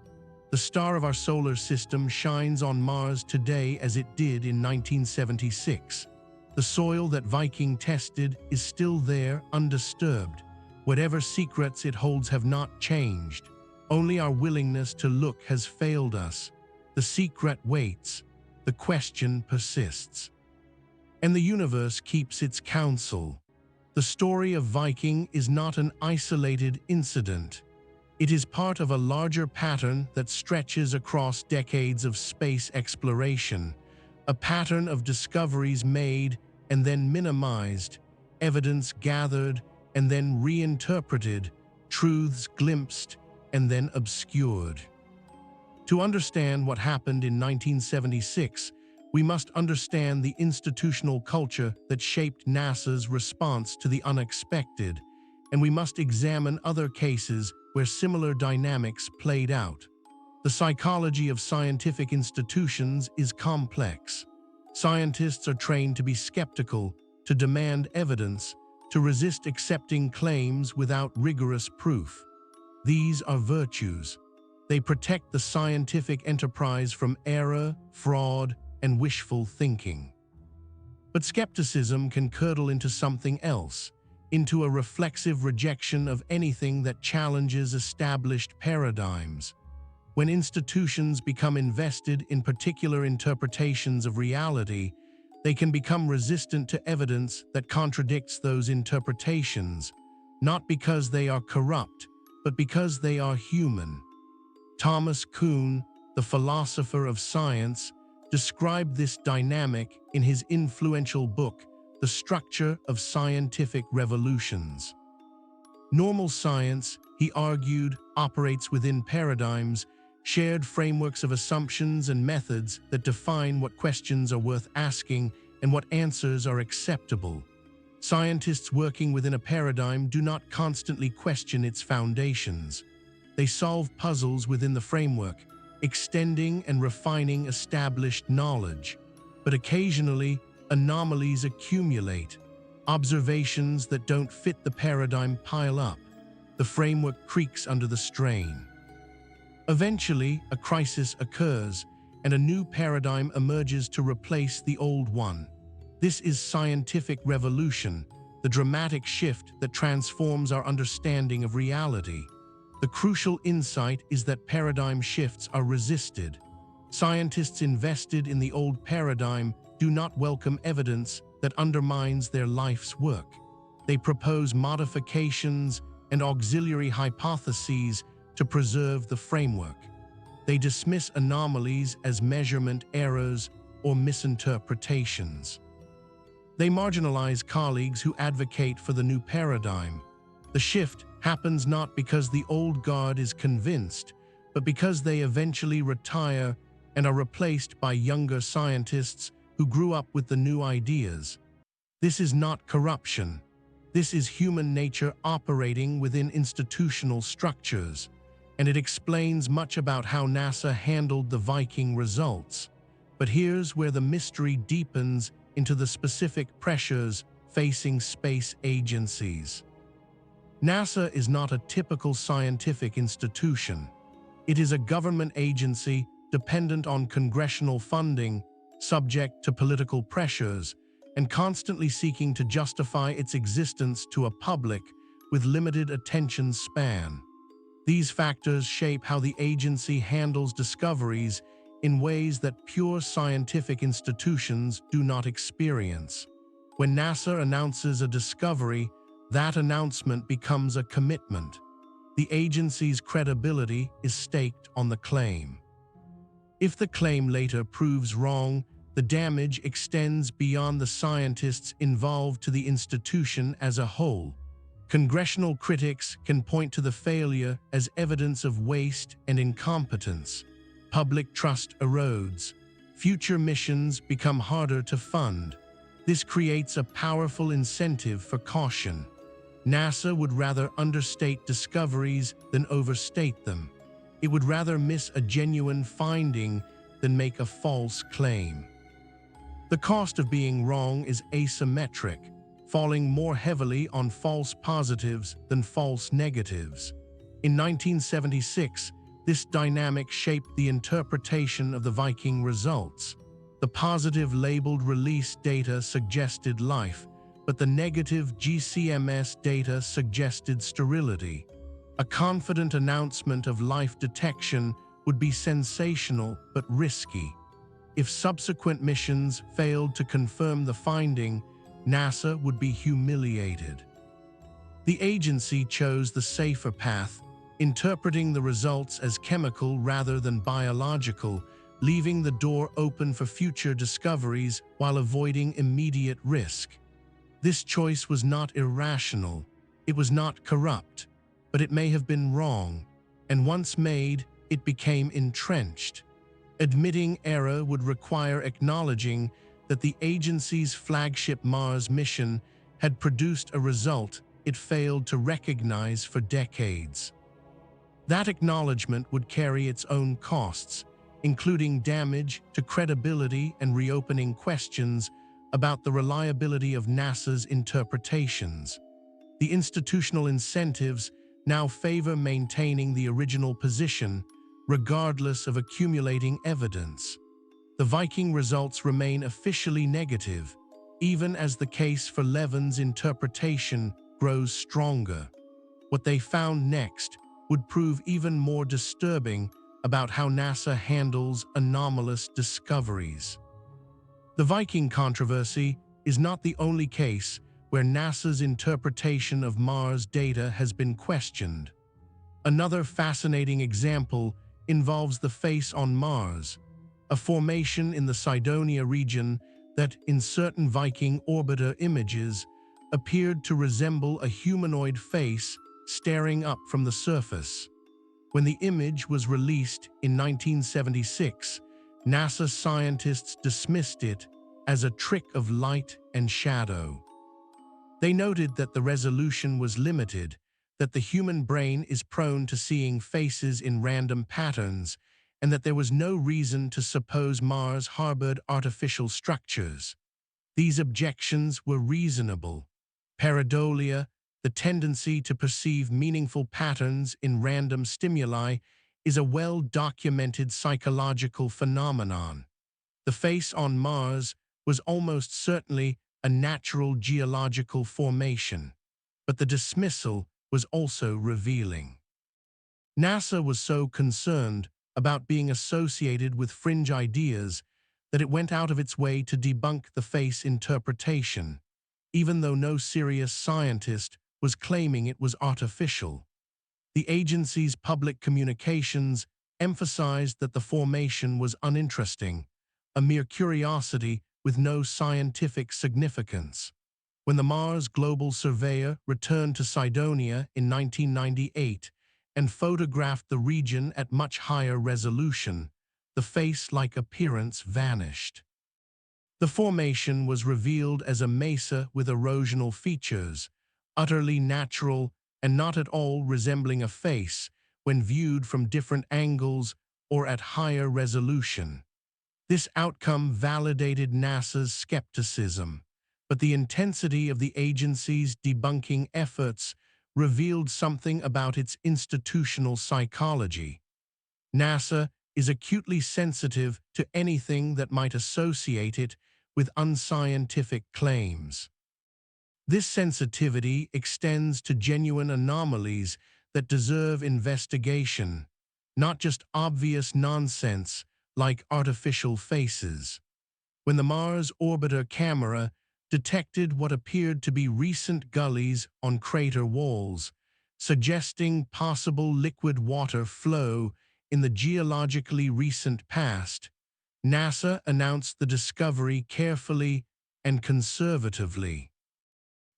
The star of our solar system shines on Mars today as it did in 1976. The soil that Viking tested is still there, undisturbed. Whatever secrets it holds have not changed. Only our willingness to look has failed us. The secret waits. The question persists. And the universe keeps its counsel. The story of Viking is not an isolated incident. It is part of a larger pattern that stretches across decades of space exploration, a pattern of discoveries made and then minimized, evidence gathered and then reinterpreted, truths glimpsed and then obscured. To understand what happened in 1976, we must understand the institutional culture that shaped NASA's response to the unexpected, and we must examine other cases where similar dynamics played out. The psychology of scientific institutions is complex. Scientists are trained to be skeptical, to demand evidence, to resist accepting claims without rigorous proof. These are virtues. They protect the scientific enterprise from error, fraud, and wishful thinking. But skepticism can curdle into something else, into a reflexive rejection of anything that challenges established paradigms. When institutions become invested in particular interpretations of reality, they can become resistant to evidence that contradicts those interpretations, not because they are corrupt, but because they are human. Thomas Kuhn, the philosopher of science, described this dynamic in his influential book, The Structure of Scientific Revolutions. Normal science, he argued, operates within paradigms, shared frameworks of assumptions and methods that define what questions are worth asking and what answers are acceptable. Scientists working within a paradigm do not constantly question its foundations. They solve puzzles within the framework, extending and refining established knowledge. But occasionally, anomalies accumulate. Observations that don't fit the paradigm pile up. The framework creaks under the strain. Eventually, a crisis occurs, and a new paradigm emerges to replace the old one. This is scientific revolution, the dramatic shift that transforms our understanding of reality. The crucial insight is that paradigm shifts are resisted. Scientists invested in the old paradigm do not welcome evidence that undermines their life's work. They propose modifications and auxiliary hypotheses to preserve the framework. They dismiss anomalies as measurement errors or misinterpretations. They marginalize colleagues who advocate for the new paradigm. The shift happens not because the old guard is convinced, but because they eventually retire and are replaced by younger scientists who grew up with the new ideas. This is not corruption. This is human nature operating within institutional structures, and it explains much about how NASA handled the Viking results. But here's where the mystery deepens into the specific pressures facing space agencies. NASA is not a typical scientific institution. It is a government agency dependent on congressional funding, subject to political pressures, and constantly seeking to justify its existence to a public with limited attention span. These factors shape how the agency handles discoveries in ways that pure scientific institutions do not experience. When NASA announces a discovery, that announcement becomes a commitment. The agency's credibility is staked on the claim. If the claim later proves wrong, the damage extends beyond the scientists involved to the institution as a whole. Congressional critics can point to the failure as evidence of waste and incompetence. Public trust erodes. Future missions become harder to fund. This creates a powerful incentive for caution. NASA would rather understate discoveries than overstate them. It would rather miss a genuine finding than make a false claim. The cost of being wrong is asymmetric, falling more heavily on false positives than false negatives. In 1976, this dynamic shaped the interpretation of the Viking results. The positive labeled release data suggested life, but the negative GCMS data suggested sterility. A confident announcement of life detection would be sensational but risky. If subsequent missions failed to confirm the finding, NASA would be humiliated. The agency chose the safer path, interpreting the results as chemical rather than biological, leaving the door open for future discoveries while avoiding immediate risk. This choice was not irrational, it was not corrupt, but it may have been wrong, and once made, it became entrenched. Admitting error would require acknowledging that the agency's flagship Mars mission had produced a result it failed to recognize for decades. That acknowledgement would carry its own costs, including damage to credibility and reopening questions about the reliability of NASA's interpretations. The institutional incentives now favor maintaining the original position, regardless of accumulating evidence. The Viking results remain officially negative, even as the case for Levin's interpretation grows stronger. What they found next would prove even more disturbing about how NASA handles anomalous discoveries. The Viking controversy is not the only case where NASA's interpretation of Mars data has been questioned. Another fascinating example involves the face on Mars, a formation in the Cydonia region that, in certain Viking orbiter images, appeared to resemble a humanoid face staring up from the surface. When the image was released in 1976, NASA scientists dismissed it as a trick of light and shadow. They noted that the resolution was limited, that the human brain is prone to seeing faces in random patterns, and that there was no reason to suppose Mars harbored artificial structures. These objections were reasonable. Pareidolia, the tendency to perceive meaningful patterns in random stimuli, is a well-documented psychological phenomenon. The face on Mars was almost certainly a natural geological formation, but the dismissal was also revealing. NASA was so concerned about being associated with fringe ideas that it went out of its way to debunk the face interpretation, even though no serious scientist was claiming it was artificial. The agency's public communications emphasized that the formation was uninteresting, a mere curiosity with no scientific significance. When the Mars Global Surveyor returned to Cydonia in 1998 and photographed the region at much higher resolution, the face-like appearance vanished. The formation was revealed as a mesa with erosional features, utterly natural and not at all resembling a face when viewed from different angles or at higher resolution. This outcome validated NASA's skepticism, but the intensity of the agency's debunking efforts revealed something about its institutional psychology. NASA is acutely sensitive to anything that might associate it with unscientific claims. This sensitivity extends to genuine anomalies that deserve investigation, not just obvious nonsense like artificial faces. When the Mars Orbiter camera detected what appeared to be recent gullies on crater walls, suggesting possible liquid water flow in the geologically recent past, NASA announced the discovery carefully and conservatively.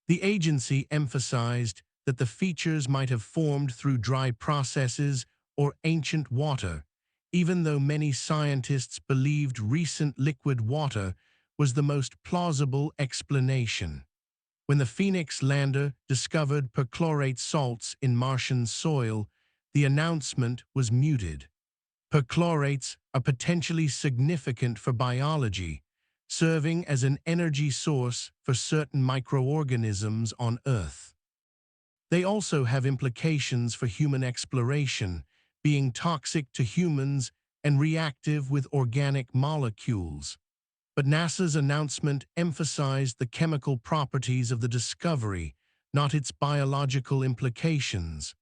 The agency emphasized that the features might have formed through dry processes or ancient water, even though many scientists believed recent liquid water was the most plausible explanation. When the Phoenix lander discovered perchlorate salts in Martian soil, the announcement was muted. Perchlorates are potentially significant for biology, serving as an energy source for certain microorganisms on Earth. They also have implications for human exploration, being toxic to humans and reactive with organic molecules. But NASA's announcement emphasized the chemical properties of the discovery, not its biological implications.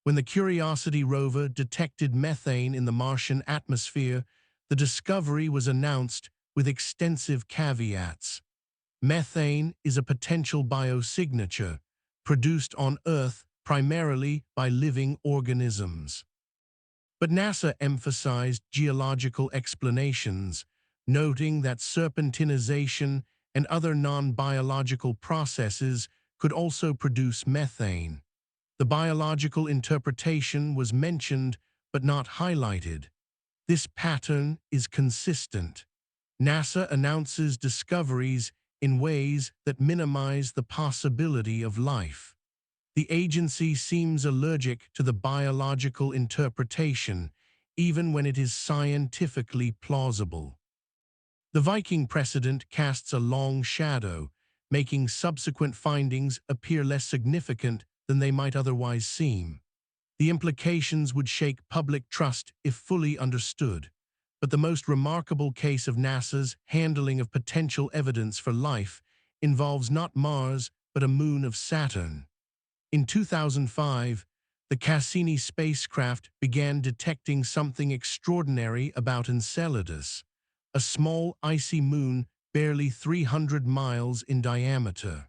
When the Curiosity rover detected methane in the Martian atmosphere, the discovery was announced with extensive caveats. Methane is a potential biosignature, produced on Earth primarily by living organisms. But NASA emphasized geological explanations, noting that serpentinization and other non-biological processes could also produce methane. The biological interpretation was mentioned but not highlighted. This pattern is consistent. NASA announces discoveries in ways that minimize the possibility of life. The agency seems allergic to the biological interpretation, even when it is scientifically plausible. The Viking precedent casts a long shadow, making subsequent findings appear less significant than they might otherwise seem. The implications would shake public trust if fully understood. But the most remarkable case of NASA's handling of potential evidence for life involves not Mars, but a moon of Saturn. In 2005, the Cassini spacecraft began detecting something extraordinary about Enceladus, a small icy moon barely 300 miles in diameter.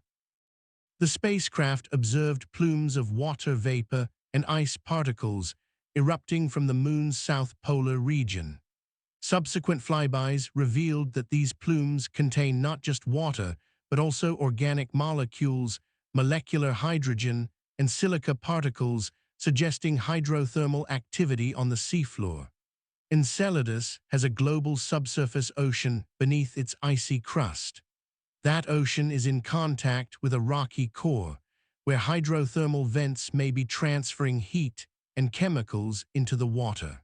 The spacecraft observed plumes of water vapor and ice particles erupting from the moon's south polar region. Subsequent flybys revealed that these plumes contain not just water, but also organic molecules, molecular hydrogen, and silica particles, suggesting hydrothermal activity on the seafloor. Enceladus has a global subsurface ocean beneath its icy crust. That ocean is in contact with a rocky core, where hydrothermal vents may be transferring heat and chemicals into the water.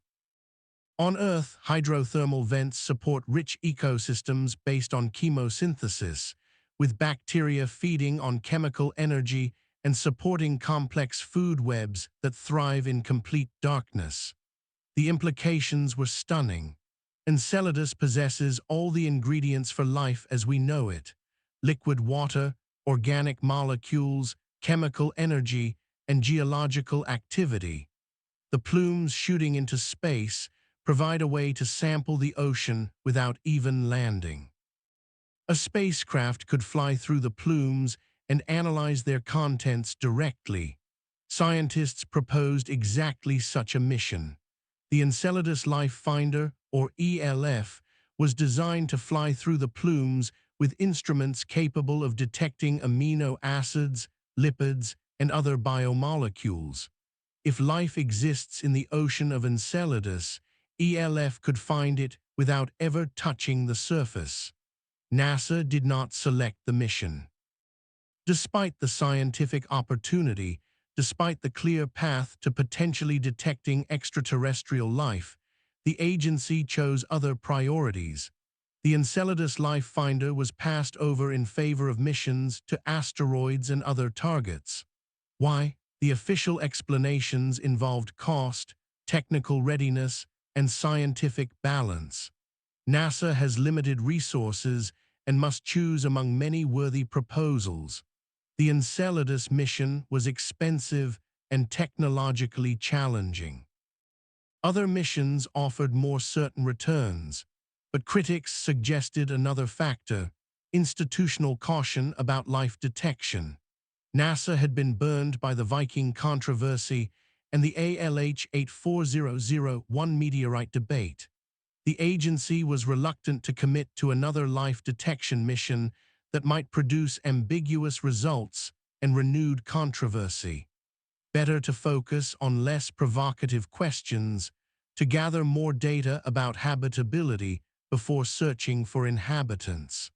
On Earth, hydrothermal vents support rich ecosystems based on chemosynthesis, with bacteria feeding on chemical energy and supporting complex food webs that thrive in complete darkness. The implications were stunning. Enceladus possesses all the ingredients for life as we know it: liquid water, organic molecules, chemical energy, and geological activity. The plumes shooting into space provide a way to sample the ocean without even landing. A spacecraft could fly through the plumes and analyze their contents directly. Scientists proposed exactly such a mission. The Enceladus Life Finder, or ELF, was designed to fly through the plumes with instruments capable of detecting amino acids, lipids, and other biomolecules. If life exists in the ocean of Enceladus, ELF could find it without ever touching the surface. NASA did not select the mission. Despite the scientific opportunity, despite the clear path to potentially detecting extraterrestrial life, the agency chose other priorities. The Enceladus Life Finder was passed over in favor of missions to asteroids and other targets. Why? The official explanations involved cost, technical readiness, and scientific balance. NASA has limited resources, and must choose among many worthy proposals. The Enceladus mission was expensive and technologically challenging. Other missions offered more certain returns, but critics suggested another factor: institutional caution about life detection. NASA had been burned by the Viking controversy and the ALH 84001 meteorite debate. The agency was reluctant to commit to another life detection mission that might produce ambiguous results and renewed controversy. Better to focus on less provocative questions, to gather more data about habitability before searching for inhabitants.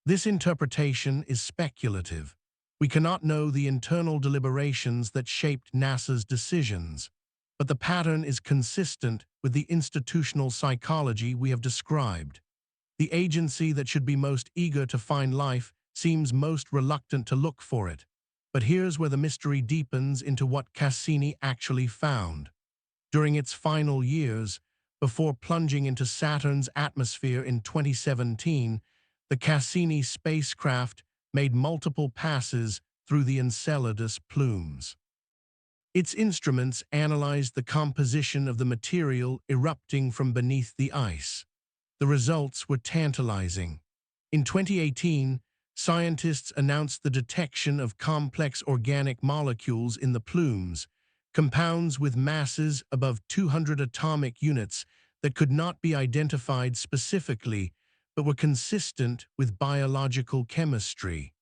This interpretation is speculative. We cannot know the internal deliberations that shaped NASA's decisions, but the pattern is consistent with the institutional psychology we have described. The agency that should be most eager to find life seems most reluctant to look for it. But here's where the mystery deepens into what Cassini actually found. During its final years, before plunging into Saturn's atmosphere in 2017, the Cassini spacecraft made multiple passes through the Enceladus plumes. Its instruments analyzed the composition of the material erupting from beneath the ice. The results were tantalizing. In 2018, scientists announced the detection of complex organic molecules in the plumes, compounds with masses above 200 atomic units that could not be identified specifically but were consistent with biological chemistry.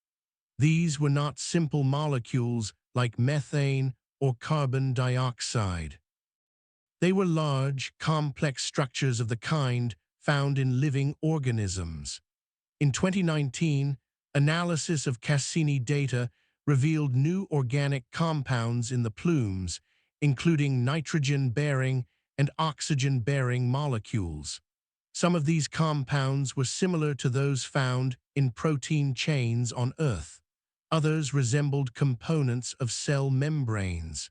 These were not simple molecules like methane or carbon dioxide. They were large, complex structures of the kind found in living organisms. In 2019, analysis of Cassini data revealed new organic compounds in the plumes, including nitrogen-bearing and oxygen-bearing molecules. Some of these compounds were similar to those found in protein chains on Earth. Others resembled components of cell membranes.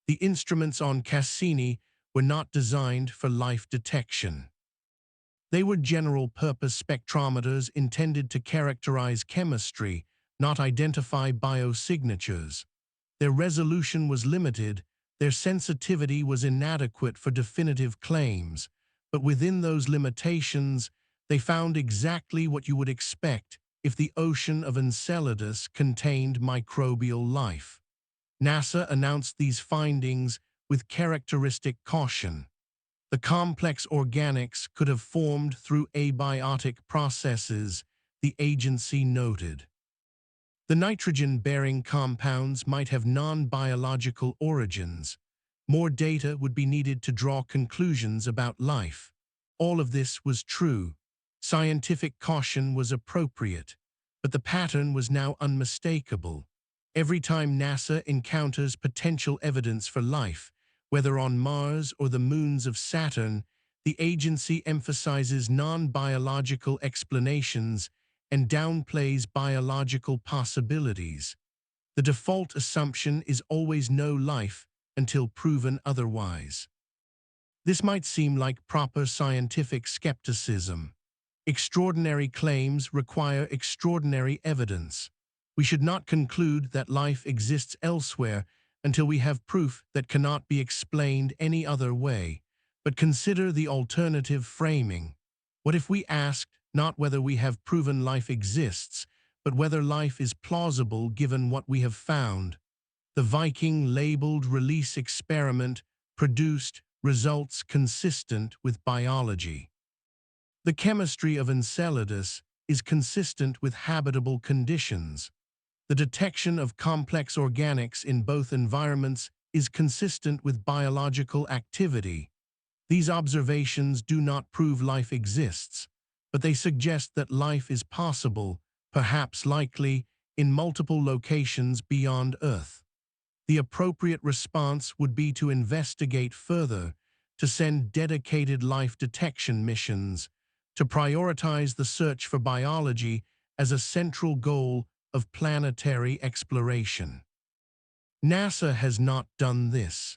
The instruments on Cassini were not designed for life detection. They were general-purpose spectrometers intended to characterize chemistry, not identify biosignatures. Their resolution was limited, their sensitivity was inadequate for definitive claims, but within those limitations, they found exactly what you would expect if the ocean of Enceladus contained microbial life. NASA announced these findings with characteristic caution. The complex organics could have formed through abiotic processes, the agency noted. The nitrogen-bearing compounds might have non-biological origins. More data would be needed to draw conclusions about life. All of this was true. Scientific caution was appropriate, but the pattern was now unmistakable. Every time NASA encounters potential evidence for life, whether on Mars or the moons of Saturn, the agency emphasizes non-biological explanations and downplays biological possibilities. The default assumption is always no life until proven otherwise. This might seem like proper scientific skepticism. Extraordinary claims require extraordinary evidence. We should not conclude that life exists elsewhere until we have proof that cannot be explained any other way. But consider the alternative framing. What if we asked not whether we have proven life exists, but whether life is plausible given what we have found? The Viking labeled release experiment produced results consistent with biology. The chemistry of Enceladus is consistent with habitable conditions. The detection of complex organics in both environments is consistent with biological activity. These observations do not prove life exists, but they suggest that life is possible, perhaps likely, in multiple locations beyond Earth. The appropriate response would be to investigate further, to send dedicated life detection missions, to prioritize the search for biology as a central goal of planetary exploration. NASA has not done this.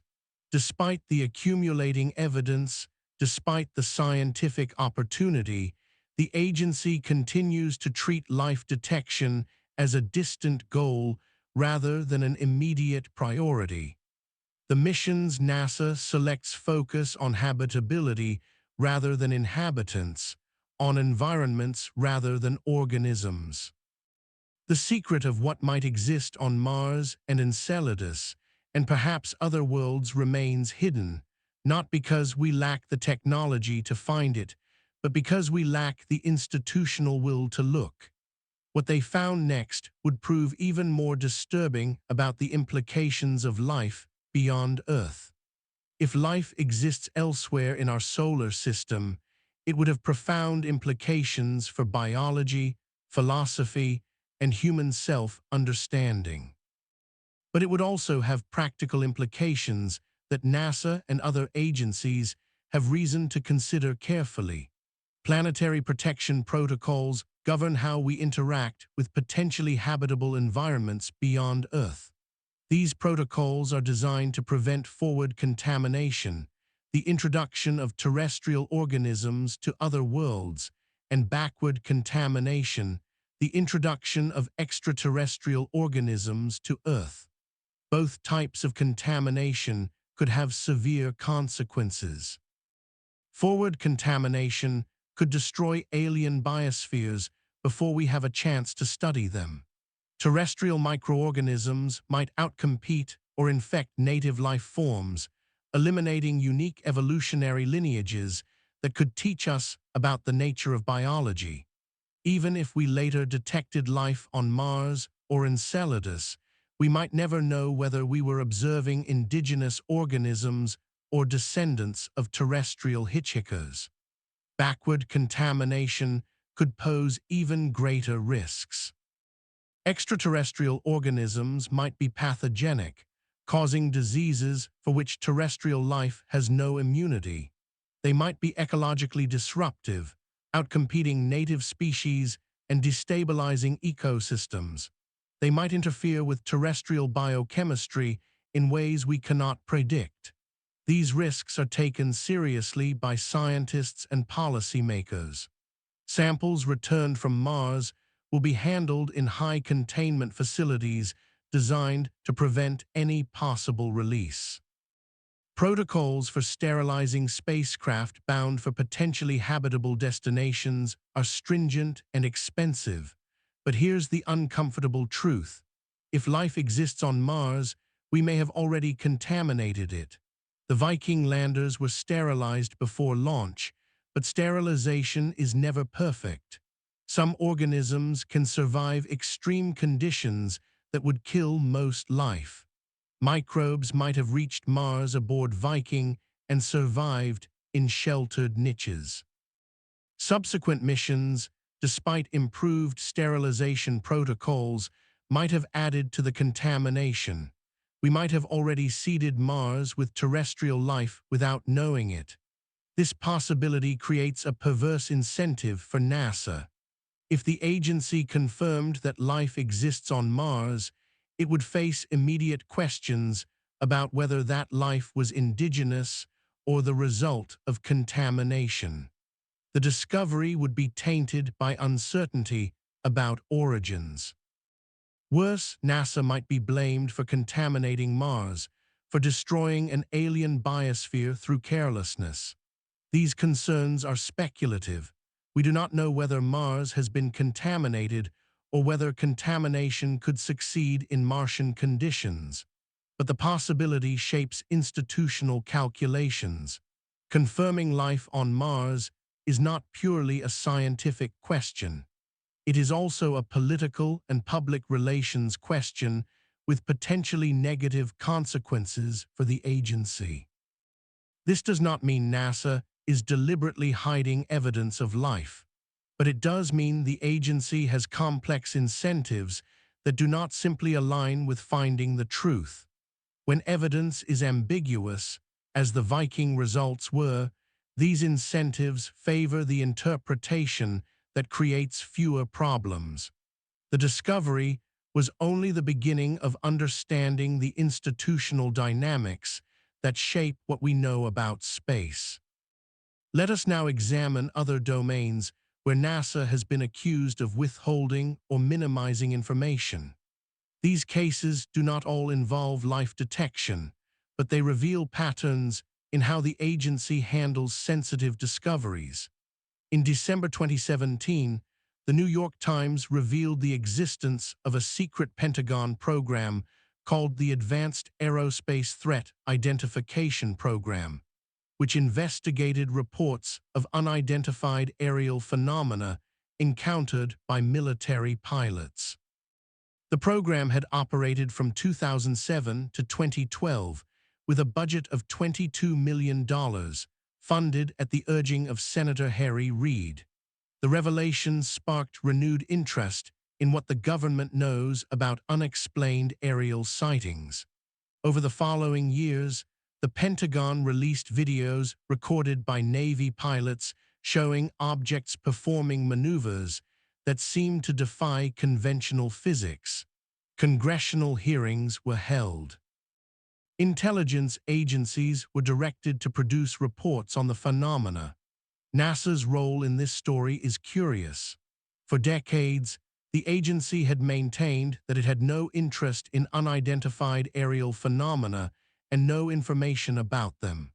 Despite the accumulating evidence, despite the scientific opportunity, The agency continues to treat life detection as a distant goal rather than an immediate priority. The missions NASA selects focus on habitability rather than inhabitants, on environments rather than organisms. The secret of what might exist on Mars and Enceladus, and perhaps other worlds, remains hidden, not because we lack the technology to find it, but because we lack the institutional will to look. What they found next would prove even more disturbing about the implications of life beyond Earth. If life exists elsewhere in our solar system, it would have profound implications for biology, philosophy, and human self-understanding. But it would also have practical implications that NASA and other agencies have reason to consider carefully. Planetary protection protocols govern how we interact with potentially habitable environments beyond Earth. These protocols are designed to prevent forward contamination, the introduction of terrestrial organisms to other worlds, and backward contamination, the introduction of extraterrestrial organisms to Earth. Both types of contamination could have severe consequences. Forward contamination could destroy alien biospheres before we have a chance to study them. Terrestrial microorganisms might outcompete or infect native life forms, eliminating unique evolutionary lineages that could teach us about the nature of biology. Even if we later detected life on Mars or Enceladus, we might never know whether we were observing indigenous organisms or descendants of terrestrial hitchhikers. Backward contamination could pose even greater risks. Extraterrestrial organisms might be pathogenic, causing diseases for which terrestrial life has no immunity. They might be ecologically disruptive, outcompeting native species and destabilizing ecosystems. They might interfere with terrestrial biochemistry in ways we cannot predict. These risks are taken seriously by scientists and policymakers. Samples returned from Mars will be handled in high-containment facilities designed to prevent any possible release. Protocols for sterilizing spacecraft bound for potentially habitable destinations are stringent and expensive. But here's the uncomfortable truth. If life exists on Mars, we may have already contaminated it. The Viking landers were sterilized before launch, but sterilization is never perfect. Some organisms can survive extreme conditions that would kill most life. Microbes might have reached Mars aboard Viking and survived in sheltered niches. Subsequent missions, despite improved sterilization protocols, might have added to the contamination. We might have already seeded Mars with terrestrial life without knowing it. This possibility creates a perverse incentive for NASA. If the agency confirmed that life exists on Mars, it would face immediate questions about whether that life was indigenous or the result of contamination. The discovery would be tainted by uncertainty about origins. Worse, NASA might be blamed for contaminating Mars, for destroying an alien biosphere through carelessness. These concerns are speculative. We do not know whether Mars has been contaminated or whether contamination could succeed in Martian conditions. But the possibility shapes institutional calculations. Confirming life on Mars is not purely a scientific question. It is also a political and public relations question with potentially negative consequences for the agency. This does not mean NASA is deliberately hiding evidence of life, but it does mean the agency has complex incentives that do not simply align with finding the truth. When evidence is ambiguous, as the Viking results were, these incentives favor the interpretation that creates fewer problems. The discovery was only the beginning of understanding the institutional dynamics that shape what we know about space. Let us now examine other domains where NASA has been accused of withholding or minimizing information. These cases do not all involve life detection, but they reveal patterns in how the agency handles sensitive discoveries. In December 2017, the New York Times revealed the existence of a secret Pentagon program called the Advanced Aerospace Threat Identification Program, which investigated reports of unidentified aerial phenomena encountered by military pilots. The program had operated from 2007 to 2012 with a budget of $22 million, funded at the urging of Senator Harry Reid. The revelations sparked renewed interest in what the government knows about unexplained aerial sightings. Over the following years, the Pentagon released videos recorded by Navy pilots showing objects performing maneuvers that seemed to defy conventional physics. Congressional hearings were held. Intelligence agencies were directed to produce reports on the phenomena. NASA's role in this story is curious. For decades, the agency had maintained that it had no interest in unidentified aerial phenomena and no information about them.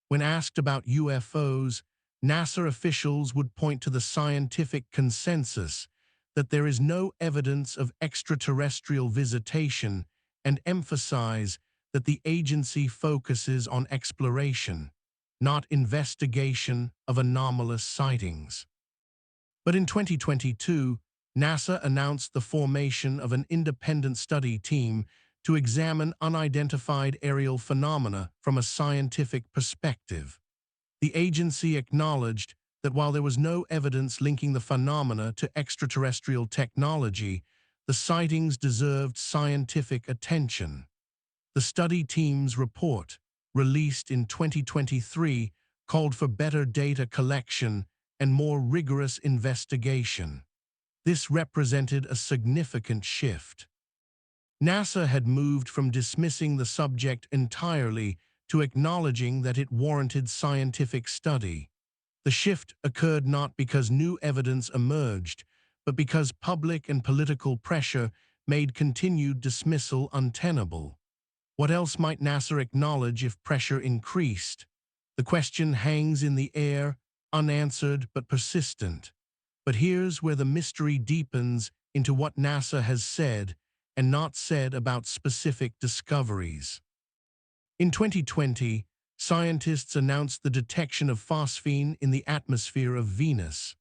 When asked about UFOs, NASA officials would point to the scientific consensus that there is no evidence of extraterrestrial visitation and emphasize that the agency focuses on exploration, not investigation of anomalous sightings. But in 2022, NASA announced the formation of an independent study team to examine unidentified aerial phenomena from a scientific perspective. The agency acknowledged that while there was no evidence linking the phenomena to extraterrestrial technology, the sightings deserved scientific attention. The study team's report, released in 2023, called for better data collection and more rigorous investigation. This represented a significant shift. NASA had moved from dismissing the subject entirely to acknowledging that it warranted scientific study. The shift occurred not because new evidence emerged, but because public and political pressure made continued dismissal untenable. What else might NASA acknowledge if pressure increased? The question hangs in the air, unanswered but persistent. But here's where the mystery deepens into what NASA has said and not said about specific discoveries. In 2020, scientists announced the detection of phosphine in the atmosphere of Venus.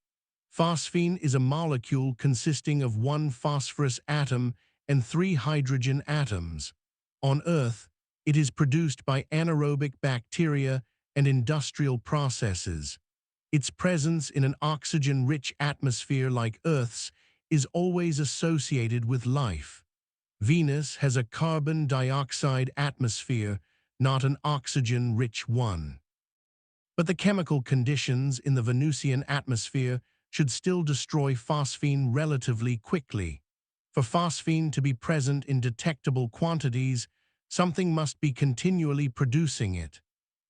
Phosphine is a molecule consisting of one phosphorus atom and three hydrogen atoms. On Earth, it is produced by anaerobic bacteria and industrial processes. Its presence in an oxygen-rich atmosphere like Earth's is always associated with life. Venus has a carbon dioxide atmosphere, not an oxygen-rich one. But the chemical conditions in the Venusian atmosphere should still destroy phosphine relatively quickly. For phosphine to be present in detectable quantities, something must be continually producing it.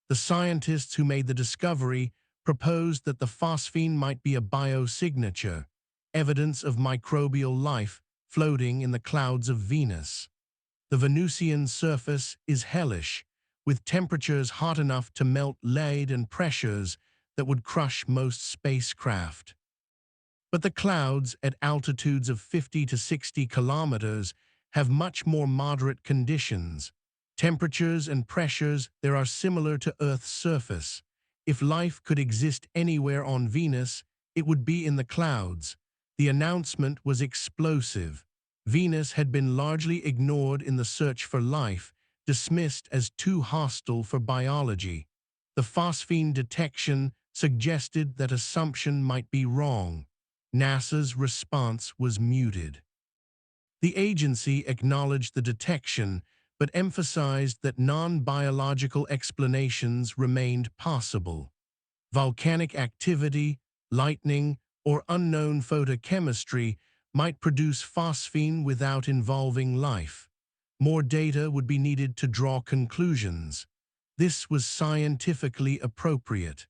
The scientists who made the discovery proposed that the phosphine might be a biosignature, evidence of microbial life floating in the clouds of Venus. The Venusian surface is hellish, with temperatures hot enough to melt lead and pressures that would crush most spacecraft. But the clouds at altitudes of 50 to 60 kilometers have much more moderate conditions. Temperatures and pressures there are similar to Earth's surface. If life could exist anywhere on Venus, it would be in the clouds. The announcement was explosive. Venus had been largely ignored in the search for life, dismissed as too hostile for biology. The phosphine detection suggested that assumption might be wrong. NASA's response was muted. The agency acknowledged the detection, but emphasized that non-biological explanations remained possible. Volcanic activity, lightning, or unknown photochemistry might produce phosphine without involving life. More data would be needed to draw conclusions. This was scientifically appropriate.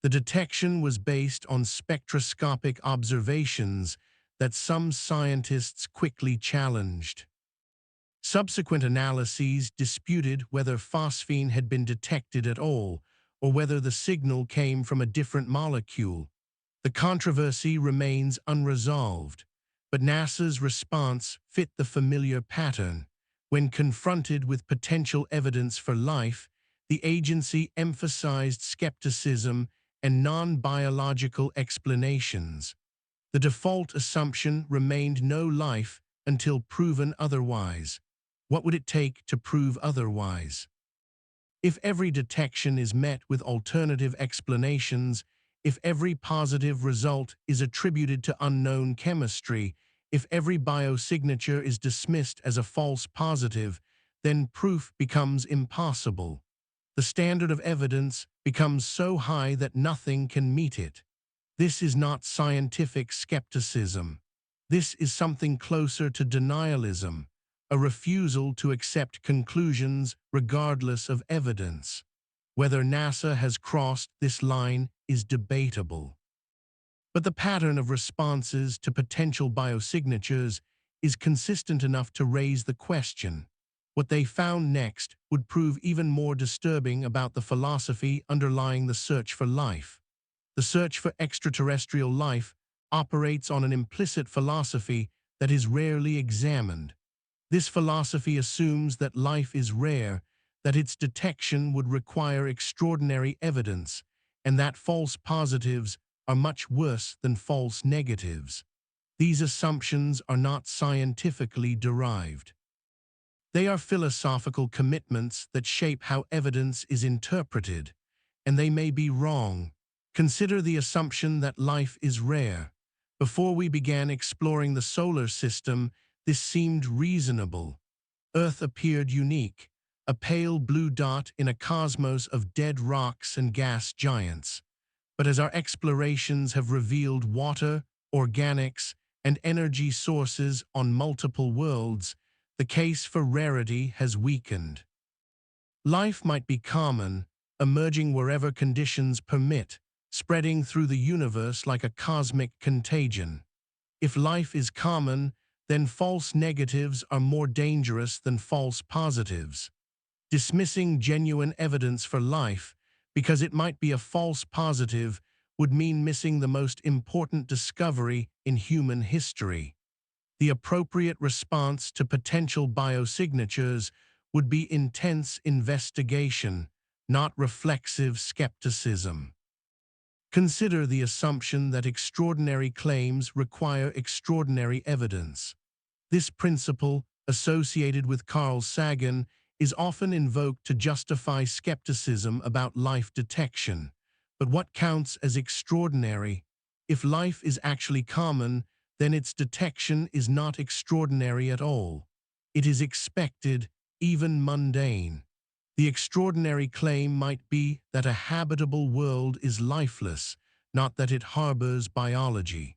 The detection was based on spectroscopic observations that some scientists quickly challenged. Subsequent analyses disputed whether phosphine had been detected at all, or whether the signal came from a different molecule. The controversy remains unresolved, but NASA's response fit the familiar pattern. When confronted with potential evidence for life, the agency emphasized skepticism and non-biological explanations. The default assumption remained no life until proven otherwise. What would it take to prove otherwise? If every detection is met with alternative explanations, if every positive result is attributed to unknown chemistry, if every biosignature is dismissed as a false positive, then proof becomes impossible. The standard of evidence becomes so high that nothing can meet it. This is not scientific skepticism. This is something closer to denialism, a refusal to accept conclusions regardless of evidence. Whether NASA has crossed this line is debatable. But the pattern of responses to potential biosignatures is consistent enough to raise the question. What they found next would prove even more disturbing about the philosophy underlying the search for life. The search for extraterrestrial life operates on an implicit philosophy that is rarely examined. This philosophy assumes that life is rare, that its detection would require extraordinary evidence, and that false positives are much worse than false negatives. These assumptions are not scientifically derived. They are philosophical commitments that shape how evidence is interpreted, and they may be wrong. Consider the assumption that life is rare. Before we began exploring the solar system, this seemed reasonable. Earth appeared unique, a pale blue dot in a cosmos of dead rocks and gas giants. But as our explorations have revealed water, organics, and energy sources on multiple worlds, the case for rarity has weakened. Life might be common, emerging wherever conditions permit, spreading through the universe like a cosmic contagion. If life is common, then false negatives are more dangerous than false positives. Dismissing genuine evidence for life because it might be a false positive would mean missing the most important discovery in human history. The appropriate response to potential biosignatures would be intense investigation, not reflexive skepticism. Consider the assumption that extraordinary claims require extraordinary evidence. This principle, associated with Carl Sagan, is often invoked to justify skepticism about life detection. But what counts as extraordinary? If life is actually common, then its detection is not extraordinary at all. It is expected, even mundane. The extraordinary claim might be that a habitable world is lifeless, not that it harbors biology.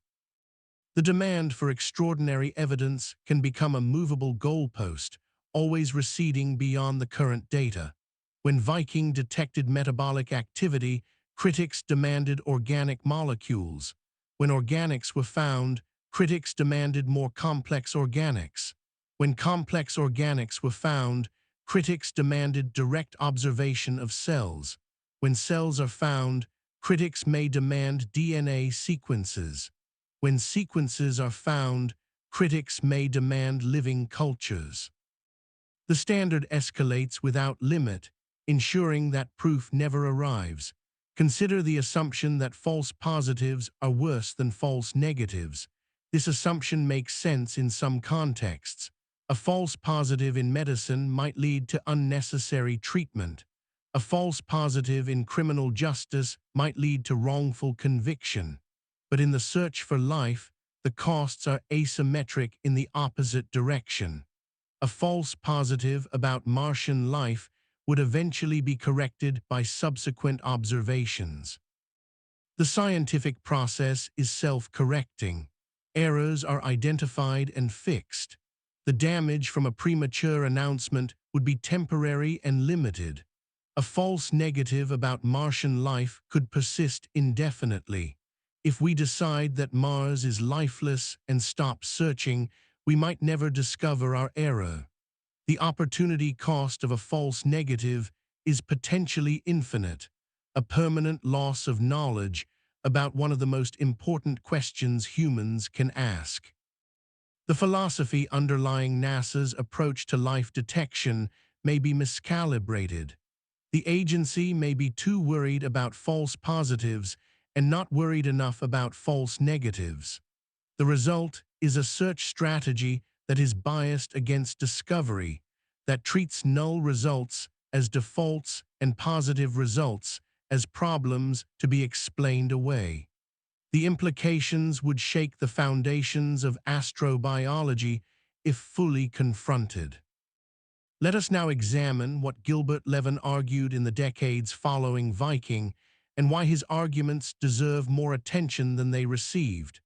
The demand for extraordinary evidence can become a movable goalpost, always receding beyond the current data. When Viking detected metabolic activity, critics demanded organic molecules. When organics were found, critics demanded more complex organics. When complex organics were found, critics demanded direct observation of cells. When cells are found, critics may demand DNA sequences. When sequences are found, critics may demand living cultures. The standard escalates without limit, ensuring that proof never arrives. Consider the assumption that false positives are worse than false negatives. This assumption makes sense in some contexts. A false positive in medicine might lead to unnecessary treatment. A false positive in criminal justice might lead to wrongful conviction. But in the search for life, the costs are asymmetric in the opposite direction. A false positive about Martian life would eventually be corrected by subsequent observations. The scientific process is self-correcting. Errors are identified and fixed. The damage from a premature announcement would be temporary and limited. A false negative about Martian life could persist indefinitely. If we decide that Mars is lifeless and stop searching, we might never discover our error. The opportunity cost of a false negative is potentially infinite, a permanent loss of knowledge about one of the most important questions humans can ask. The philosophy underlying NASA's approach to life detection may be miscalibrated. The agency may be too worried about false positives and not worried enough about false negatives. The result is a search strategy that is biased against discovery, that treats null results as defaults and positive results as problems to be explained away. The implications would shake the foundations of astrobiology if fully confronted. Let us now examine what Gilbert Levin argued in the decades following Viking and why his arguments deserve more attention than they received.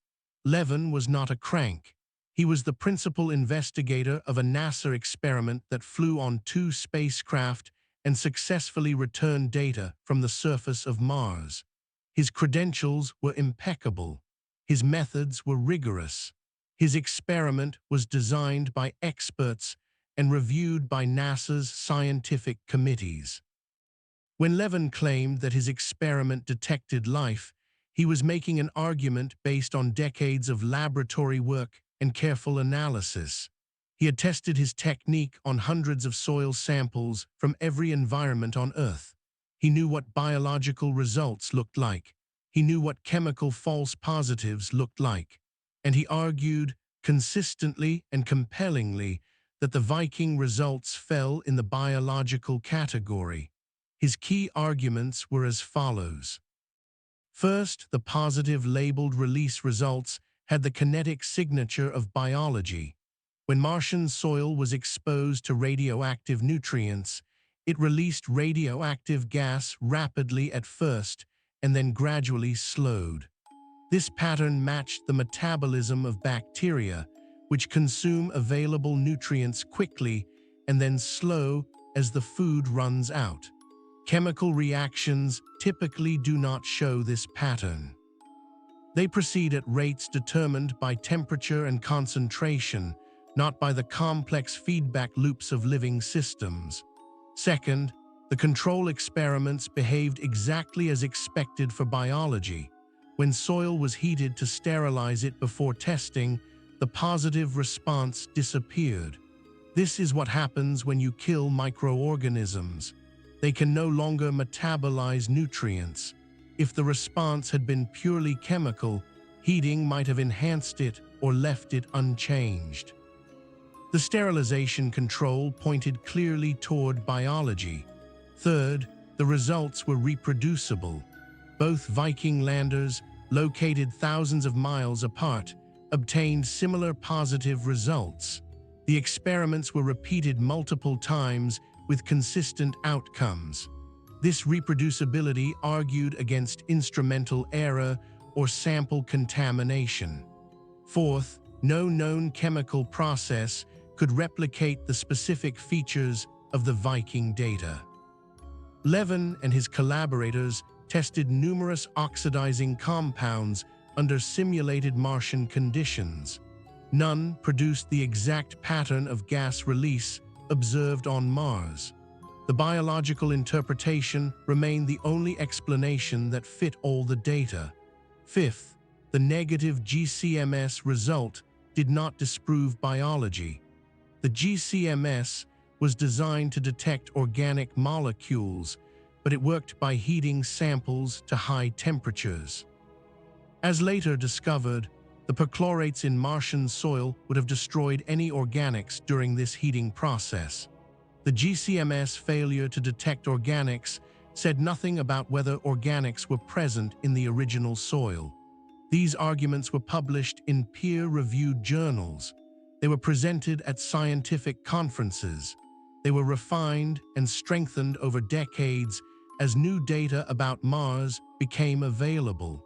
Levin was not a crank. He was the principal investigator of a NASA experiment that flew on 2 spacecraft and successfully returned data from the surface of Mars. His credentials were impeccable. His methods were rigorous. His experiment was designed by experts and reviewed by NASA's scientific committees. When Levin claimed that his experiment detected life, he was making an argument based on decades of laboratory work and careful analysis. He had tested his technique on hundreds of soil samples from every environment on Earth. He knew what biological results looked like. He knew what chemical false positives looked like. And he argued consistently and compellingly that the Viking results fell in the biological category. His key arguments were as follows. First, the positive labeled release results had the kinetic signature of biology. When Martian soil was exposed to radioactive nutrients, it released radioactive gas rapidly at first and then gradually slowed. This pattern matched the metabolism of bacteria, which consume available nutrients quickly and then slow as the food runs out. Chemical reactions typically do not show this pattern. They proceed at rates determined by temperature and concentration, not by the complex feedback loops of living systems. Second, the control experiments behaved exactly as expected for biology. When soil was heated to sterilize it before testing, the positive response disappeared. This is what happens when you kill microorganisms. They can no longer metabolize nutrients. If the response had been purely chemical, heating might have enhanced it or left it unchanged. The sterilization control pointed clearly toward biology. Third, the results were reproducible. Both Viking landers, located thousands of miles apart, obtained similar positive results. The experiments were repeated multiple times with consistent outcomes. This reproducibility argued against instrumental error or sample contamination. Fourth, no known chemical process could replicate the specific features of the Viking data. Levin and his collaborators tested numerous oxidizing compounds under simulated Martian conditions. None produced the exact pattern of gas release observed on Mars. The biological interpretation remained the only explanation that fit all the data. Fifth, the negative GCMS result did not disprove biology. The GCMS was designed to detect organic molecules, but it worked by heating samples to high temperatures. As later discovered, the perchlorates in Martian soil would have destroyed any organics during this heating process. The GCMS failure to detect organics said nothing about whether organics were present in the original soil. These arguments were published in peer-reviewed journals. They were presented at scientific conferences. They were refined and strengthened over decades as new data about Mars became available.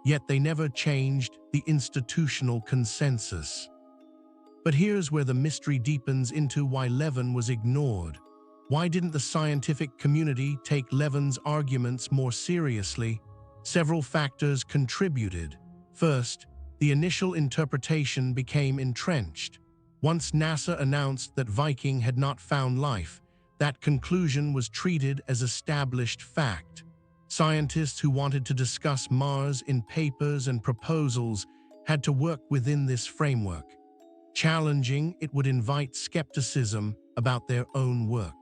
Yet they never changed the institutional consensus. But here's where the mystery deepens into why Levin was ignored. Why didn't the scientific community take Levin's arguments more seriously? Several factors contributed. First, the initial interpretation became entrenched. Once NASA announced that Viking had not found life, that conclusion was treated as established fact. Scientists who wanted to discuss Mars in papers and proposals had to work within this framework. Challenging it would invite skepticism about their own work.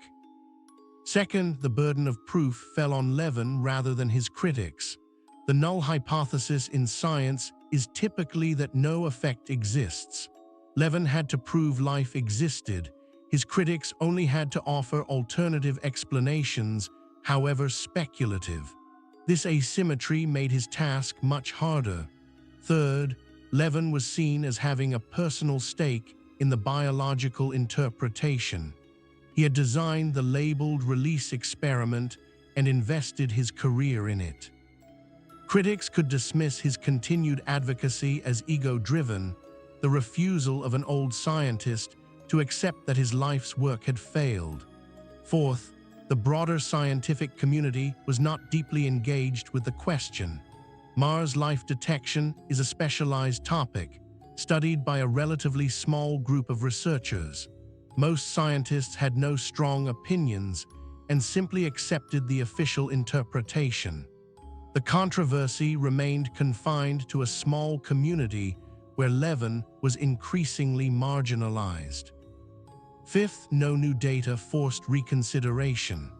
Second, the burden of proof fell on Levin rather than his critics. The null hypothesis in science is typically that no effect exists. Levin had to prove life existed. His critics only had to offer alternative explanations, however speculative. This asymmetry made his task much harder. Third, Levin was seen as having a personal stake in the biological interpretation. He had designed the labeled release experiment and invested his career in it. Critics could dismiss his continued advocacy as ego-driven, the refusal of an old scientist to accept that his life's work had failed. Fourth, the broader scientific community was not deeply engaged with the question. Mars life detection is a specialized topic, studied by a relatively small group of researchers. Most scientists had no strong opinions and simply accepted the official interpretation. The controversy remained confined to a small community where Levin was increasingly marginalized. Fifth, no new data forced reconsideration.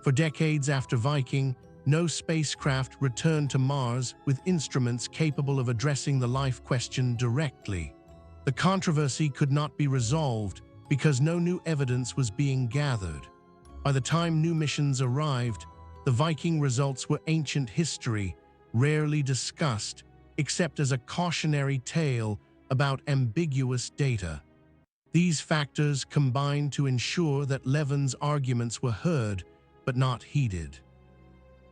For decades after Viking, no spacecraft returned to Mars with instruments capable of addressing the life question directly. The controversy could not be resolved because no new evidence was being gathered. By the time new missions arrived, the Viking results were ancient history, rarely discussed, except as a cautionary tale about ambiguous data. These factors combined to ensure that Levin's arguments were heard, but not heeded.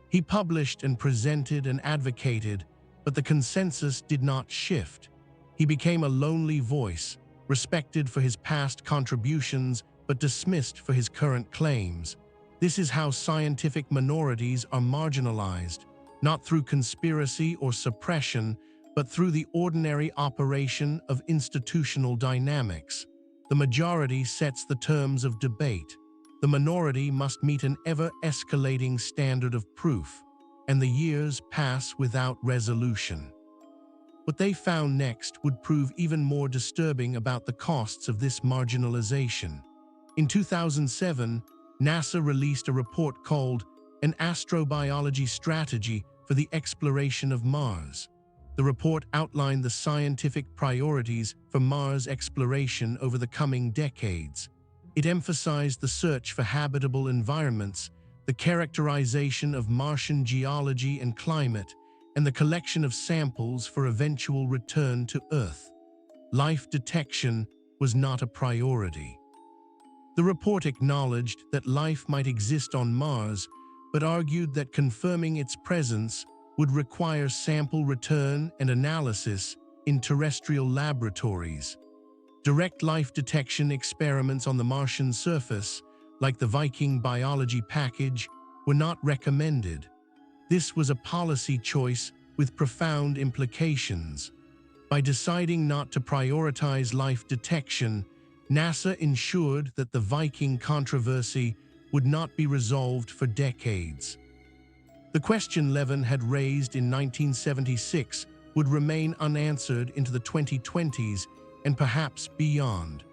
He published and presented and advocated, but the consensus did not shift. He became a lonely voice, respected for his past contributions, but dismissed for his current claims. This is how scientific minorities are marginalized, not through conspiracy or suppression, but through the ordinary operation of institutional dynamics. The majority sets the terms of debate. The minority must meet an ever-escalating standard of proof, and the years pass without resolution. What they found next would prove even more disturbing about the costs of this marginalization. In 2007, NASA released a report called An Astrobiology Strategy for the Exploration of Mars. The report outlined the scientific priorities for Mars exploration over the coming decades. It emphasized the search for habitable environments, the characterization of Martian geology and climate, and the collection of samples for eventual return to Earth. Life detection was not a priority. The report acknowledged that life might exist on Mars, but argued that confirming its presence would require sample return and analysis in terrestrial laboratories. Direct life detection experiments on the Martian surface, like the Viking biology package, were not recommended. This was a policy choice with profound implications. By deciding not to prioritize life detection, NASA ensured that the Viking controversy would not be resolved for decades. The question Levin had raised in 1976 would remain unanswered into the 2020s and perhaps beyond.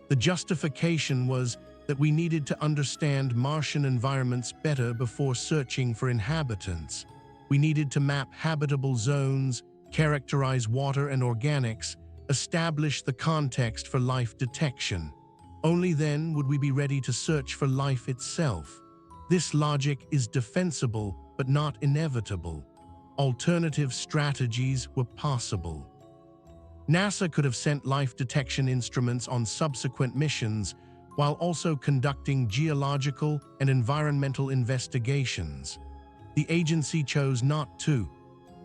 The justification was that we needed to understand Martian environments better before searching for inhabitants. We needed to map habitable zones, characterize water and organics, establish the context for life detection. Only then would we be ready to search for life itself. This logic is defensible, but not inevitable. Alternative strategies were possible. NASA could have sent life detection instruments on subsequent missions while also conducting geological and environmental investigations. The agency chose not to.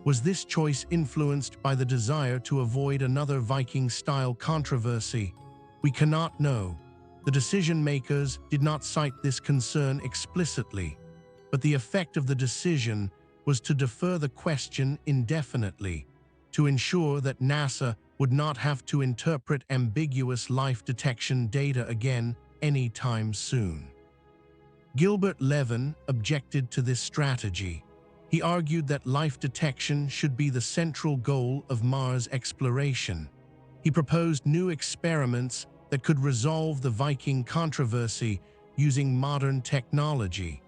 Was this choice influenced by the desire to avoid another Viking-style controversy? We cannot know. The decision-makers did not cite this concern explicitly, but the effect of the decision was to defer the question indefinitely, to ensure that NASA would not have to interpret ambiguous life detection data again anytime soon. Gilbert Levin objected to this strategy. He argued that life detection should be the central goal of Mars exploration. He proposed new experiments that could resolve the Viking controversy using modern technology.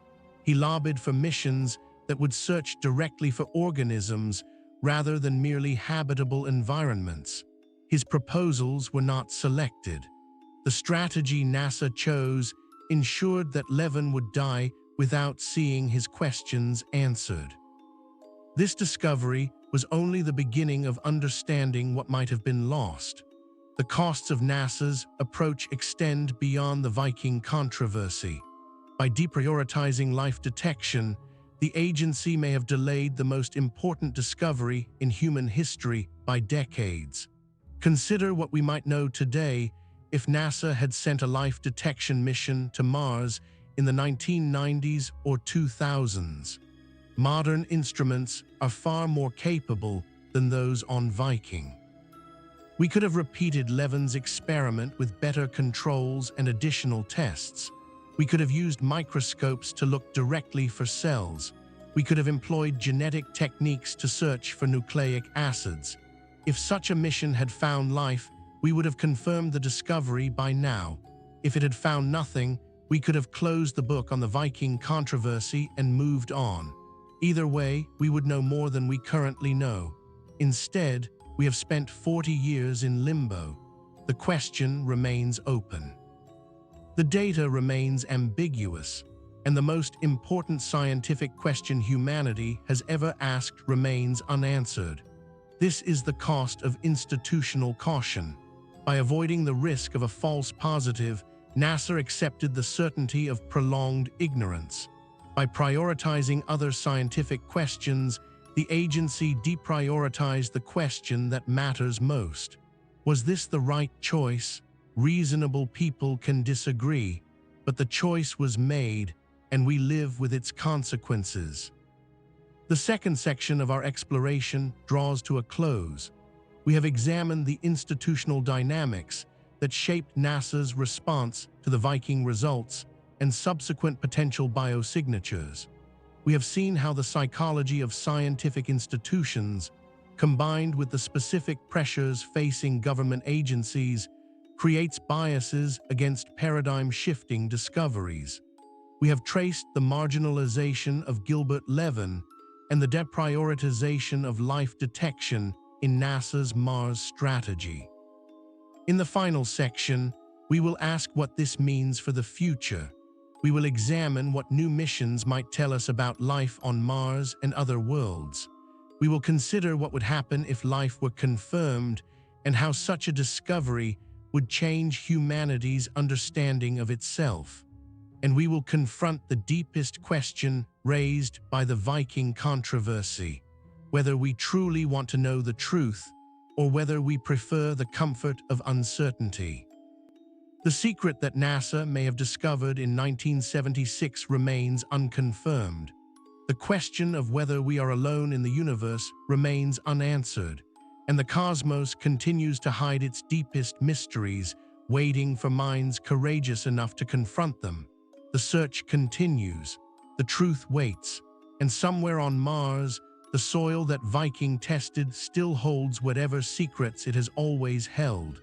He lobbied for missions that would search directly for organisms rather than merely habitable environments. His proposals were not selected. The strategy NASA chose ensured that Levin would die without seeing his questions answered. This discovery was only the beginning of understanding what might have been lost. The costs of NASA's approach extend beyond the Viking controversy. By deprioritizing life detection, the agency may have delayed the most important discovery in human history by decades. Consider what we might know today if NASA had sent a life detection mission to Mars in the 1990s or 2000s. Modern instruments are far more capable than those on Viking. We could have repeated Levin's experiment with better controls and additional tests. We could have used microscopes to look directly for cells. We could have employed genetic techniques to search for nucleic acids. If such a mission had found life, we would have confirmed the discovery by now. If it had found nothing, we could have closed the book on the Viking controversy and moved on. Either way, we would know more than we currently know. Instead, we have spent 40 years in limbo. The question remains open. The data remains ambiguous, and the most important scientific question humanity has ever asked remains unanswered. This is the cost of institutional caution. By avoiding the risk of a false positive, NASA accepted the certainty of prolonged ignorance. By prioritizing other scientific questions, the agency deprioritized the question that matters most. Was this the right choice? Reasonable people can disagree, but the choice was made, and we live with its consequences. The second section of our exploration draws to a close. We have examined the institutional dynamics that shaped NASA's response to the Viking results and subsequent potential biosignatures. We have seen how the psychology of scientific institutions, combined with the specific pressures facing government agencies, creates biases against paradigm-shifting discoveries. We have traced the marginalization of Gilbert Levin and the deprioritization of life detection in NASA's Mars strategy. In the final section, we will ask what this means for the future. We will examine what new missions might tell us about life on Mars and other worlds. We will consider what would happen if life were confirmed and how such a discovery would change humanity's understanding of itself. And we will confront the deepest question raised by the Viking controversy, whether we truly want to know the truth or whether we prefer the comfort of uncertainty. The secret that NASA may have discovered in 1976 remains unconfirmed. The question of whether we are alone in the universe remains unanswered, and the cosmos continues to hide its deepest mysteries, waiting for minds courageous enough to confront them. The search continues, the truth waits, and somewhere on Mars, the soil that Viking tested still holds whatever secrets it has always held.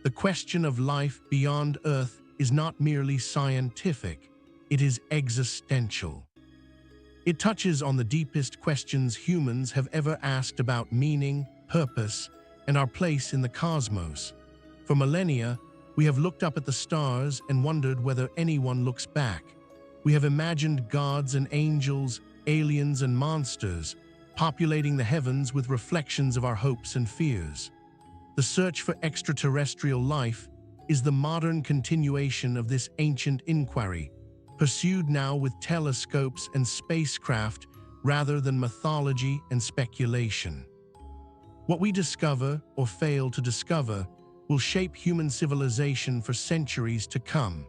The question of life beyond Earth is not merely scientific, it is existential. It touches on the deepest questions humans have ever asked about meaning, purpose, and our place in the cosmos. For millennia, we have looked up at the stars and wondered whether anyone looks back. We have imagined gods and angels, aliens and monsters, populating the heavens with reflections of our hopes and fears. The search for extraterrestrial life is the modern continuation of this ancient inquiry, pursued now with telescopes and spacecraft rather than mythology and speculation. What we discover or fail to discover will shape human civilization for centuries to come.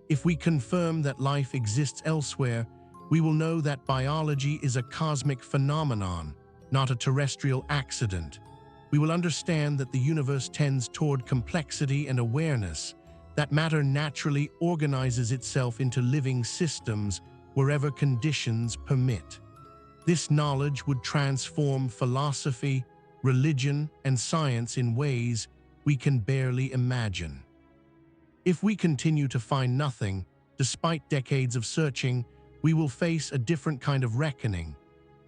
If we confirm that life exists elsewhere, we will know that biology is a cosmic phenomenon, not a terrestrial accident. We will understand that the universe tends toward complexity and awareness, that matter naturally organizes itself into living systems wherever conditions permit. This knowledge would transform philosophy, religion, and science in ways we can barely imagine. If we continue to find nothing, despite decades of searching, we will face a different kind of reckoning.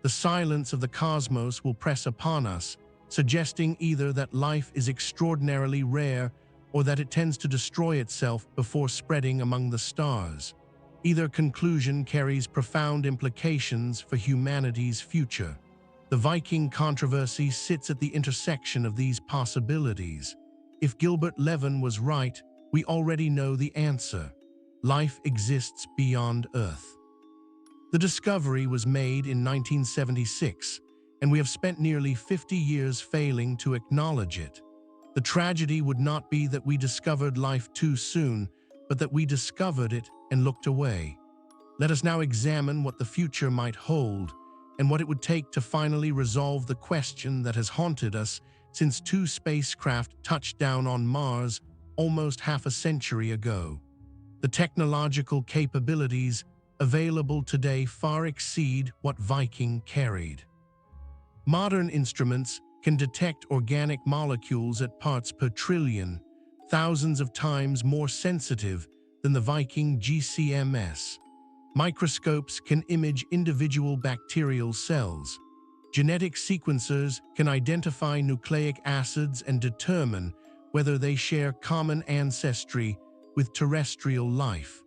The silence of the cosmos will press upon us, suggesting either that life is extraordinarily rare or that it tends to destroy itself before spreading among the stars. Either conclusion carries profound implications for humanity's future. The Viking controversy sits at the intersection of these possibilities. If Gilbert Levin was right, we already know the answer. Life exists beyond Earth. The discovery was made in 1976, and we have spent nearly 50 years failing to acknowledge it. The tragedy would not be that we discovered life too soon, but that we discovered it and looked away. Let us now examine what the future might hold, and what it would take to finally resolve the question that has haunted us since two spacecraft touched down on Mars almost half a century ago. The technological capabilities available today far exceed what Viking carried. Modern instruments can detect organic molecules at parts per trillion, thousands of times more sensitive than the Viking GCMS. Microscopes can image individual bacterial cells. Genetic sequencers can identify nucleic acids and determine whether they share common ancestry with terrestrial life.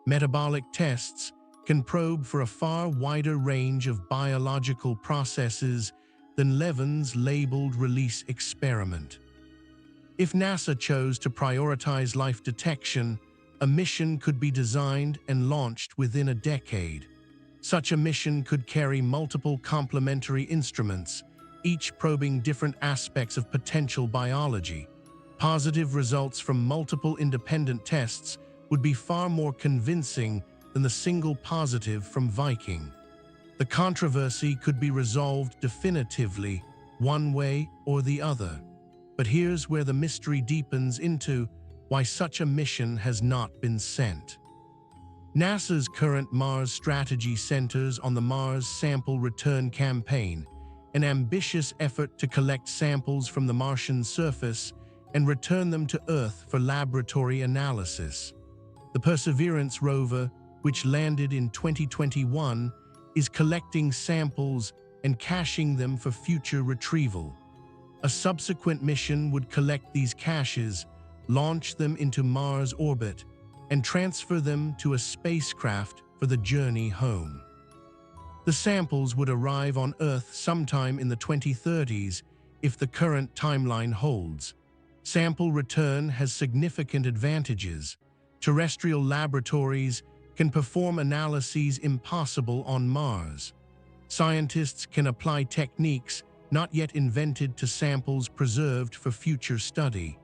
Metabolic tests can probe for a far wider range of biological processes than Levin's labeled release experiment. If NASA chose to prioritize life detection, a mission could be designed and launched within a decade. Such a mission could carry multiple complementary instruments, each probing different aspects of potential biology. Positive results from multiple independent tests would be far more convincing than the single positive from Viking. The controversy could be resolved definitively, one way or the other. But here's where the mystery deepens into why such a mission has not been sent. NASA's current Mars strategy centers on the Mars Sample Return Campaign, an ambitious effort to collect samples from the Martian surface and return them to Earth for laboratory analysis. The Perseverance rover, which landed in 2021, is collecting samples and caching them for future retrieval. A subsequent mission would collect these caches, launch them into Mars orbit, and transfer them to a spacecraft for the journey home. The samples would arrive on Earth sometime in the 2030s if the current timeline holds. Sample return has significant advantages. Terrestrial laboratories can perform analyses impossible on Mars. Scientists can apply techniques not yet invented to samples preserved for future study.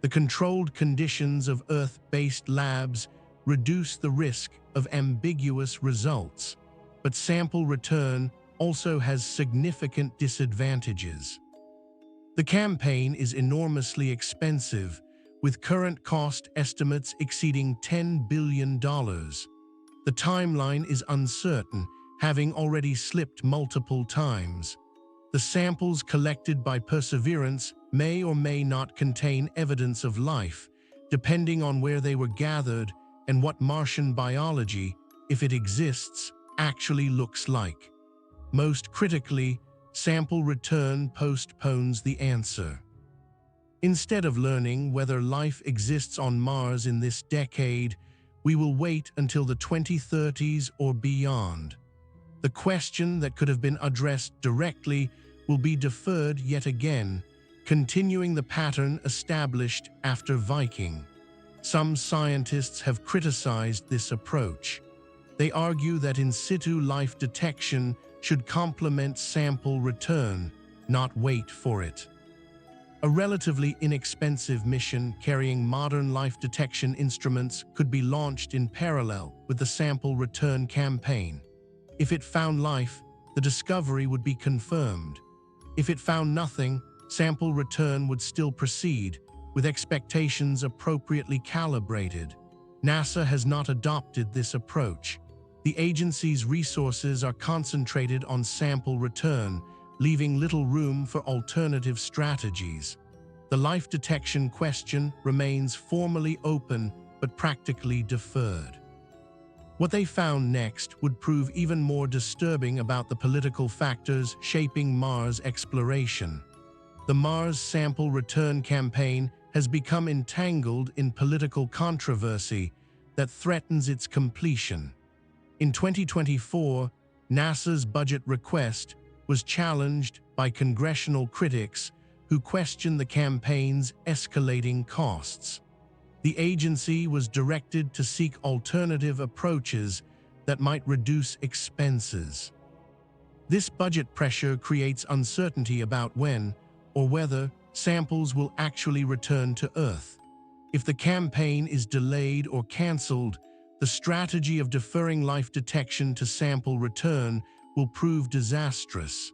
The controlled conditions of Earth-based labs reduce the risk of ambiguous results, but sample return also has significant disadvantages. The campaign is enormously expensive, with current cost estimates exceeding $10 billion. The timeline is uncertain, having already slipped multiple times. The samples collected by Perseverance may or may not contain evidence of life, depending on where they were gathered and what Martian biology, if it exists, actually looks like. Most critically, sample return postpones the answer. Instead of learning whether life exists on Mars in this decade, we will wait until the 2030s or beyond. The question that could have been addressed directly will be deferred yet again, continuing the pattern established after Viking. Some scientists have criticized this approach. They argue that in situ life detection should complement sample return, not wait for it. A relatively inexpensive mission carrying modern life detection instruments could be launched in parallel with the sample return campaign. If it found life, the discovery would be confirmed. If it found nothing, sample return would still proceed, with expectations appropriately calibrated. NASA has not adopted this approach. The agency's resources are concentrated on sample return, leaving little room for alternative strategies. The life detection question remains formally open but practically deferred. What they found next would prove even more disturbing about the political factors shaping Mars exploration. The Mars sample return campaign has become entangled in political controversy that threatens its completion. In 2024, NASA's budget request was challenged by congressional critics who questioned the campaign's escalating costs. The agency was directed to seek alternative approaches that might reduce expenses. This budget pressure creates uncertainty about when or whether samples will actually return to Earth. If the campaign is delayed or cancelled, the strategy of deferring life detection to sample return will prove disastrous.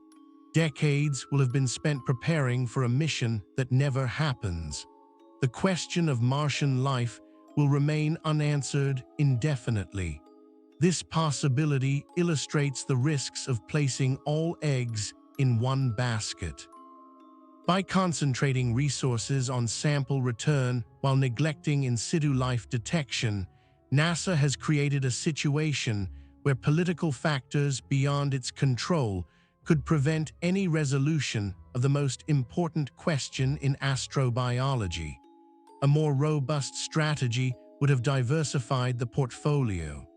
Decades will have been spent preparing for a mission that never happens. The question of Martian life will remain unanswered indefinitely. This possibility illustrates the risks of placing all eggs in one basket. By concentrating resources on sample return while neglecting in situ life detection, NASA has created a situation where political factors beyond its control could prevent any resolution of the most important question in astrobiology. A more robust strategy would have diversified the portfolio.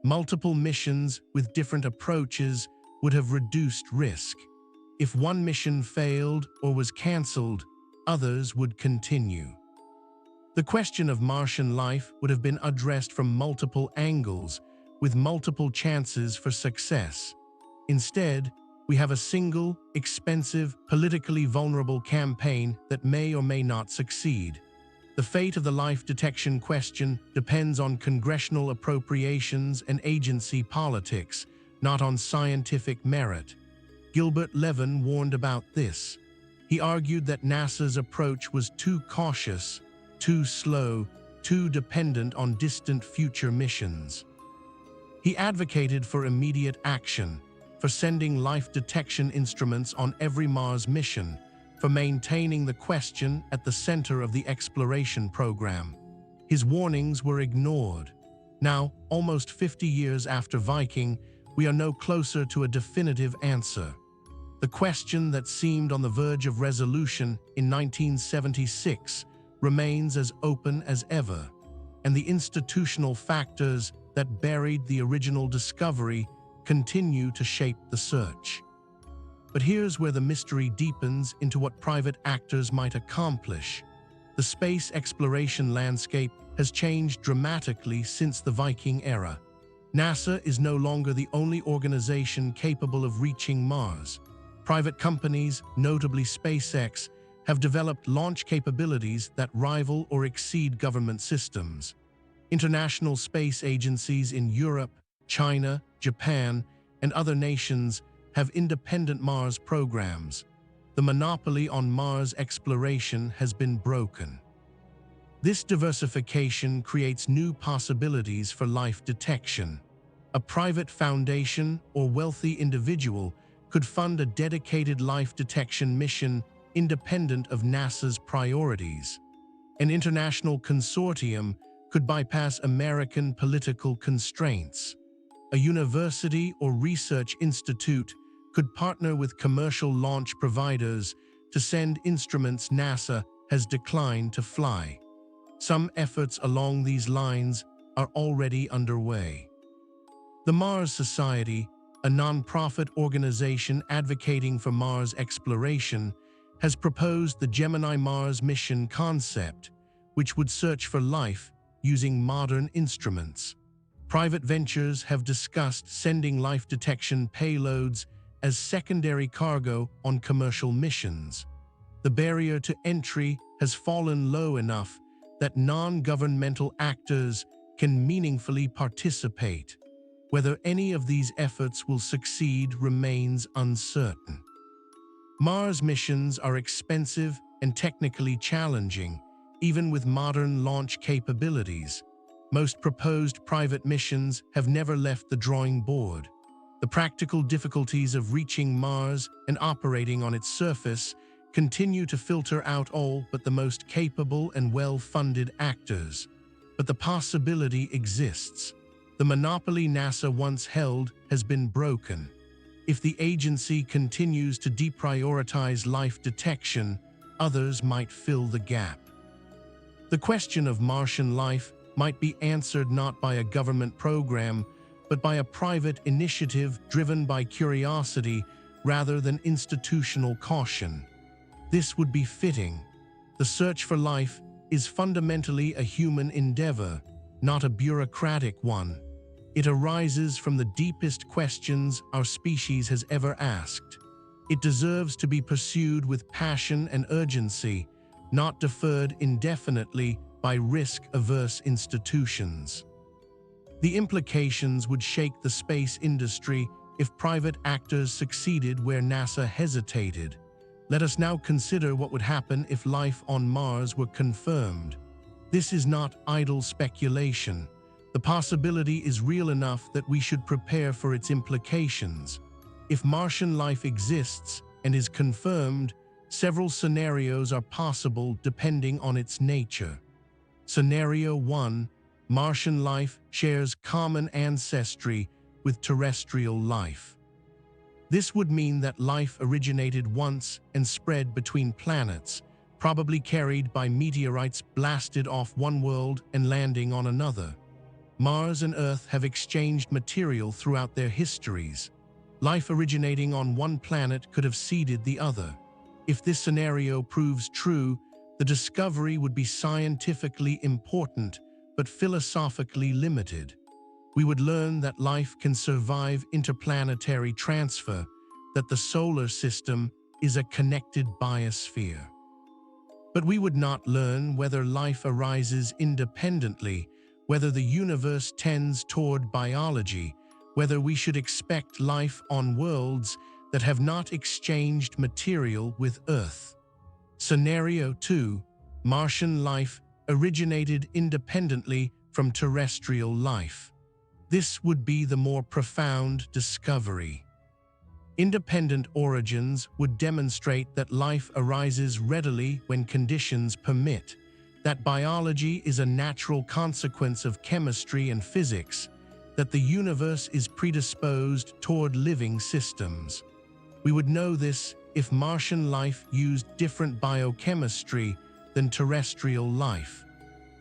Multiple missions with different approaches would have reduced risk. If one mission failed or was cancelled, others would continue. The question of Martian life would have been addressed from multiple angles, with multiple chances for success. Instead, we have a single, expensive, politically vulnerable campaign that may or may not succeed. The fate of the life detection question depends on congressional appropriations and agency politics, not on scientific merit. Gilbert Levin warned about this. He argued that NASA's approach was too cautious, too slow, too dependent on distant future missions. He advocated for immediate action, for sending life detection instruments on every Mars mission, for maintaining the question at the center of the exploration program. His warnings were ignored. Now, almost 50 years after Viking, we are no closer to a definitive answer. The question that seemed on the verge of resolution in 1976 remains as open as ever, and the institutional factors that buried the original discovery continue to shape the search. But here's where the mystery deepens into what private actors might accomplish. The space exploration landscape has changed dramatically since the Viking era. NASA is no longer the only organization capable of reaching Mars. Private companies, notably SpaceX, have developed launch capabilities that rival or exceed government systems. International space agencies in Europe, China, Japan, and other nations have independent Mars programs. The monopoly on Mars exploration has been broken. This diversification creates new possibilities for life detection. A private foundation or wealthy individual could fund a dedicated life detection mission independent of NASA's priorities. An international consortium could bypass American political constraints. A university or research institute could partner with commercial launch providers to send instruments NASA has declined to fly. Some efforts along these lines are already underway. The Mars Society, a non-profit organization advocating for Mars exploration, has proposed the Gemini Mars mission concept, which would search for life using modern instruments. Private ventures have discussed sending life detection payloads as secondary cargo on commercial missions. The barrier to entry has fallen low enough that non-governmental actors can meaningfully participate. Whether any of these efforts will succeed remains uncertain. Mars missions are expensive and technically challenging, even with modern launch capabilities. Most proposed private missions have never left the drawing board. The practical difficulties of reaching Mars and operating on its surface continue to filter out all but the most capable and well-funded actors. But the possibility exists. The monopoly NASA once held has been broken. If the agency continues to deprioritize life detection, others might fill the gap. The question of Martian life might be answered not by a government program, but by a private initiative driven by curiosity rather than institutional caution. This would be fitting. The search for life is fundamentally a human endeavor, not a bureaucratic one. It arises from the deepest questions our species has ever asked. It deserves to be pursued with passion and urgency, not deferred indefinitely by risk-averse institutions. The implications would shake the space industry if private actors succeeded where NASA hesitated. Let us now consider what would happen if life on Mars were confirmed. This is not idle speculation. The possibility is real enough that we should prepare for its implications. If Martian life exists and is confirmed, several scenarios are possible depending on its nature. Scenario 1. Martian life shares common ancestry with terrestrial life. This would mean that life originated once and spread between planets, probably carried by meteorites blasted off one world and landing on another. Mars and Earth have exchanged material throughout their histories. Life originating on one planet could have seeded the other. If this scenario proves true, the discovery would be scientifically important but philosophically limited. We would learn that life can survive interplanetary transfer, that the solar system is a connected biosphere. But we would not learn whether life arises independently, whether the universe tends toward biology, whether we should expect life on worlds that have not exchanged material with Earth. Scenario 2. Martian life originated independently from terrestrial life. This would be the more profound discovery. Independent origins would demonstrate that life arises readily when conditions permit, that biology is a natural consequence of chemistry and physics, that the universe is predisposed toward living systems. We would know this if Martian life used different biochemistry than terrestrial life.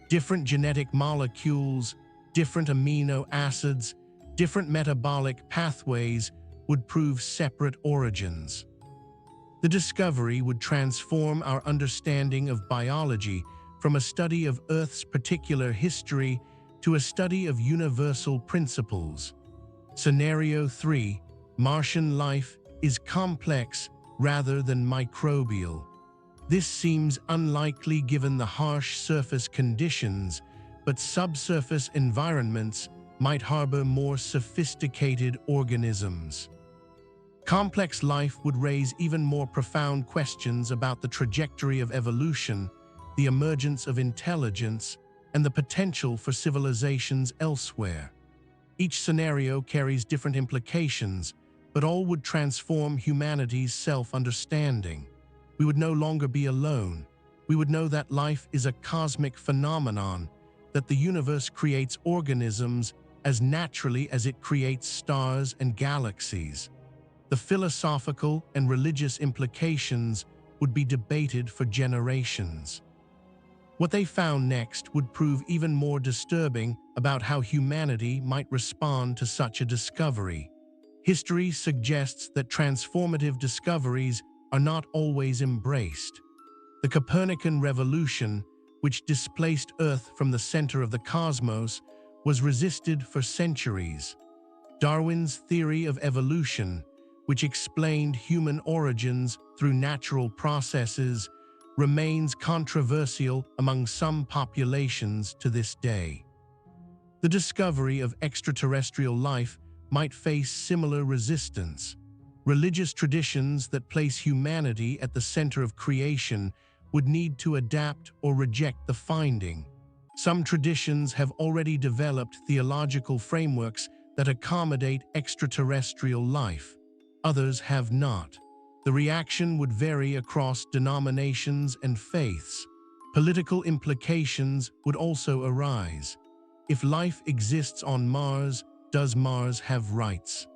Different genetic molecules, different amino acids, different metabolic pathways would prove separate origins. The discovery would transform our understanding of biology from a study of Earth's particular history to a study of universal principles. Scenario 3. Martian life is complex rather than microbial. This seems unlikely given the harsh surface conditions, but subsurface environments might harbor more sophisticated organisms. Complex life would raise even more profound questions about the trajectory of evolution, the emergence of intelligence, and the potential for civilizations elsewhere. Each scenario carries different implications, but all would transform humanity's self-understanding. We would no longer be alone. We would know that life is a cosmic phenomenon, that the universe creates organisms as naturally as it creates stars and galaxies. The philosophical and religious implications would be debated for generations. What they found next would prove even more disturbing about how humanity might respond to such a discovery. History suggests that transformative discoveries are not always embraced. The Copernican revolution, which displaced Earth from the center of the cosmos, was resisted for centuries. Darwin's theory of evolution, which explained human origins through natural processes, remains controversial among some populations to this day. The discovery of extraterrestrial life might face similar resistance. Religious traditions that place humanity at the center of creation would need to adapt or reject the finding. Some traditions have already developed theological frameworks that accommodate extraterrestrial life. Others have not. The reaction would vary across denominations and faiths. Political implications would also arise. If life exists on Mars, does Mars have rights?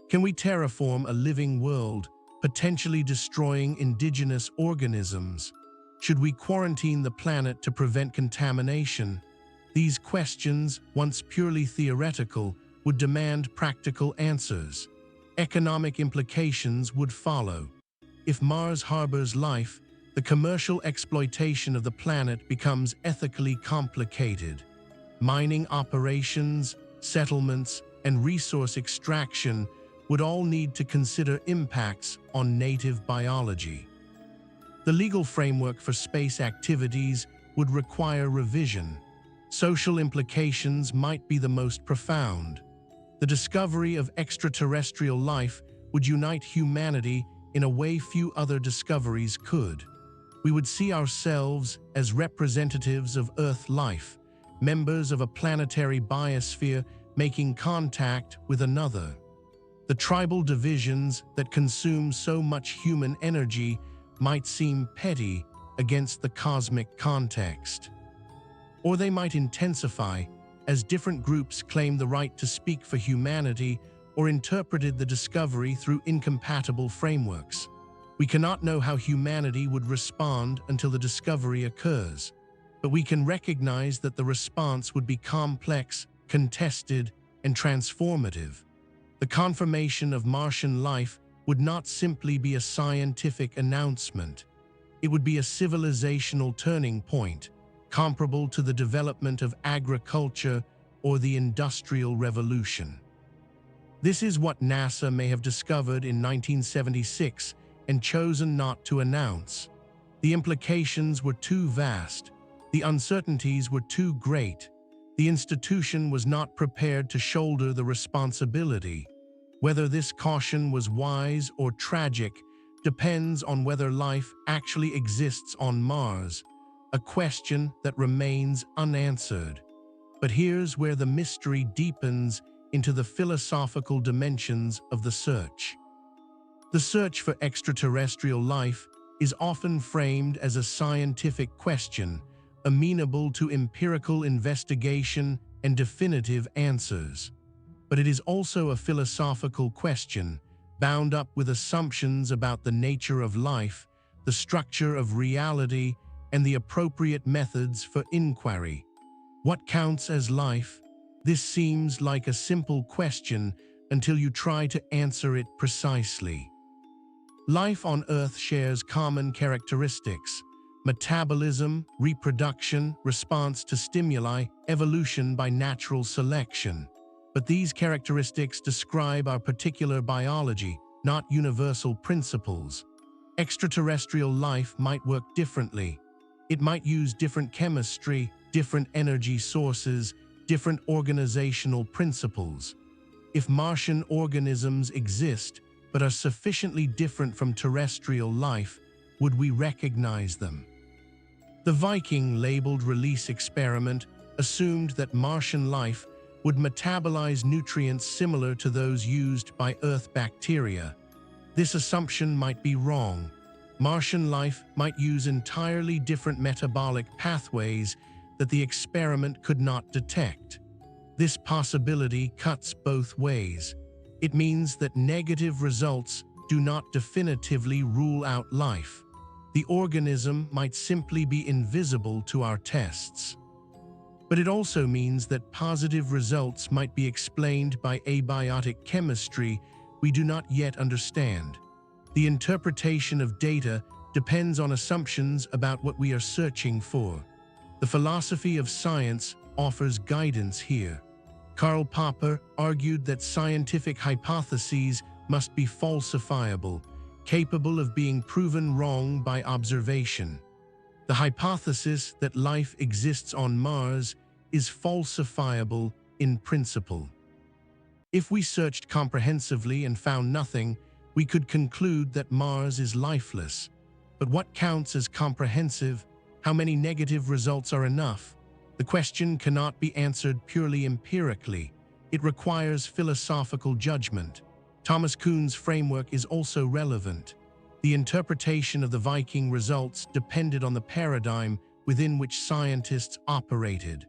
Can we terraform a living world, potentially destroying indigenous organisms? Should we quarantine the planet to prevent contamination? These questions, once purely theoretical, would demand practical answers. Economic implications would follow. If Mars harbors life, the commercial exploitation of the planet becomes ethically complicated. Mining operations, settlements, and resource extraction would all need to consider impacts on native biology. The legal framework for space activities would require revision. Social implications might be the most profound. The discovery of extraterrestrial life would unite humanity in a way few other discoveries could. We would see ourselves as representatives of Earth life, members of a planetary biosphere making contact with another. The tribal divisions that consume so much human energy might seem petty against the cosmic context. Or they might intensify as different groups claimed the right to speak for humanity or interpreted the discovery through incompatible frameworks. We cannot know how humanity would respond until the discovery occurs, but we can recognize that the response would be complex, contested, and transformative. The confirmation of Martian life would not simply be a scientific announcement. It would be a civilizational turning point, comparable to the development of agriculture or the Industrial Revolution. This is what NASA may have discovered in 1976 and chosen not to announce. The implications were too vast. The uncertainties were too great. The institution was not prepared to shoulder the responsibility. Whether this caution was wise or tragic depends on whether life actually exists on Mars, a question that remains unanswered. But here's where the mystery deepens into the philosophical dimensions of the search. The search for extraterrestrial life is often framed as a scientific question, amenable to empirical investigation and definitive answers. But it is also a philosophical question, bound up with assumptions about the nature of life, the structure of reality, and the appropriate methods for inquiry. What counts as life? This seems like a simple question until you try to answer it precisely. Life on Earth shares common characteristics: metabolism, reproduction, response to stimuli, evolution by natural selection. But these characteristics describe our particular biology, not universal principles. Extraterrestrial life might work differently. It might use different chemistry, different energy sources, different organizational principles. If Martian organisms exist but are sufficiently different from terrestrial life, would we recognize them? The Viking labeled release experiment assumed that Martian life would metabolize nutrients similar to those used by Earth bacteria. This assumption might be wrong. Martian life might use entirely different metabolic pathways that the experiment could not detect. This possibility cuts both ways. It means that negative results do not definitively rule out life. The organism might simply be invisible to our tests. But it also means that positive results might be explained by abiotic chemistry we do not yet understand. The interpretation of data depends on assumptions about what we are searching for. The philosophy of science offers guidance here. Karl Popper argued that scientific hypotheses must be falsifiable, capable of being proven wrong by observation. The hypothesis that life exists on Mars is falsifiable in principle. If we searched comprehensively and found nothing, we could conclude that Mars is lifeless. But what counts as comprehensive? How many negative results are enough? The question cannot be answered purely empirically. It requires philosophical judgment. Thomas Kuhn's framework is also relevant. The interpretation of the Viking results depended on the paradigm within which scientists operated.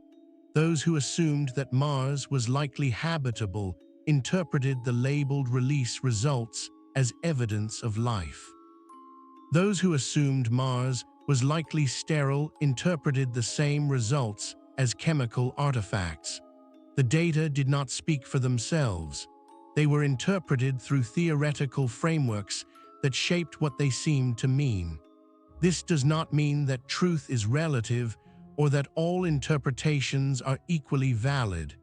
Those who assumed that Mars was likely habitable interpreted the labeled release results as evidence of life. Those who assumed Mars was likely sterile interpreted the same results as chemical artifacts. The data did not speak for themselves. They were interpreted through theoretical frameworks that shaped what they seemed to mean. This does not mean that truth is relative or that all interpretations are equally valid,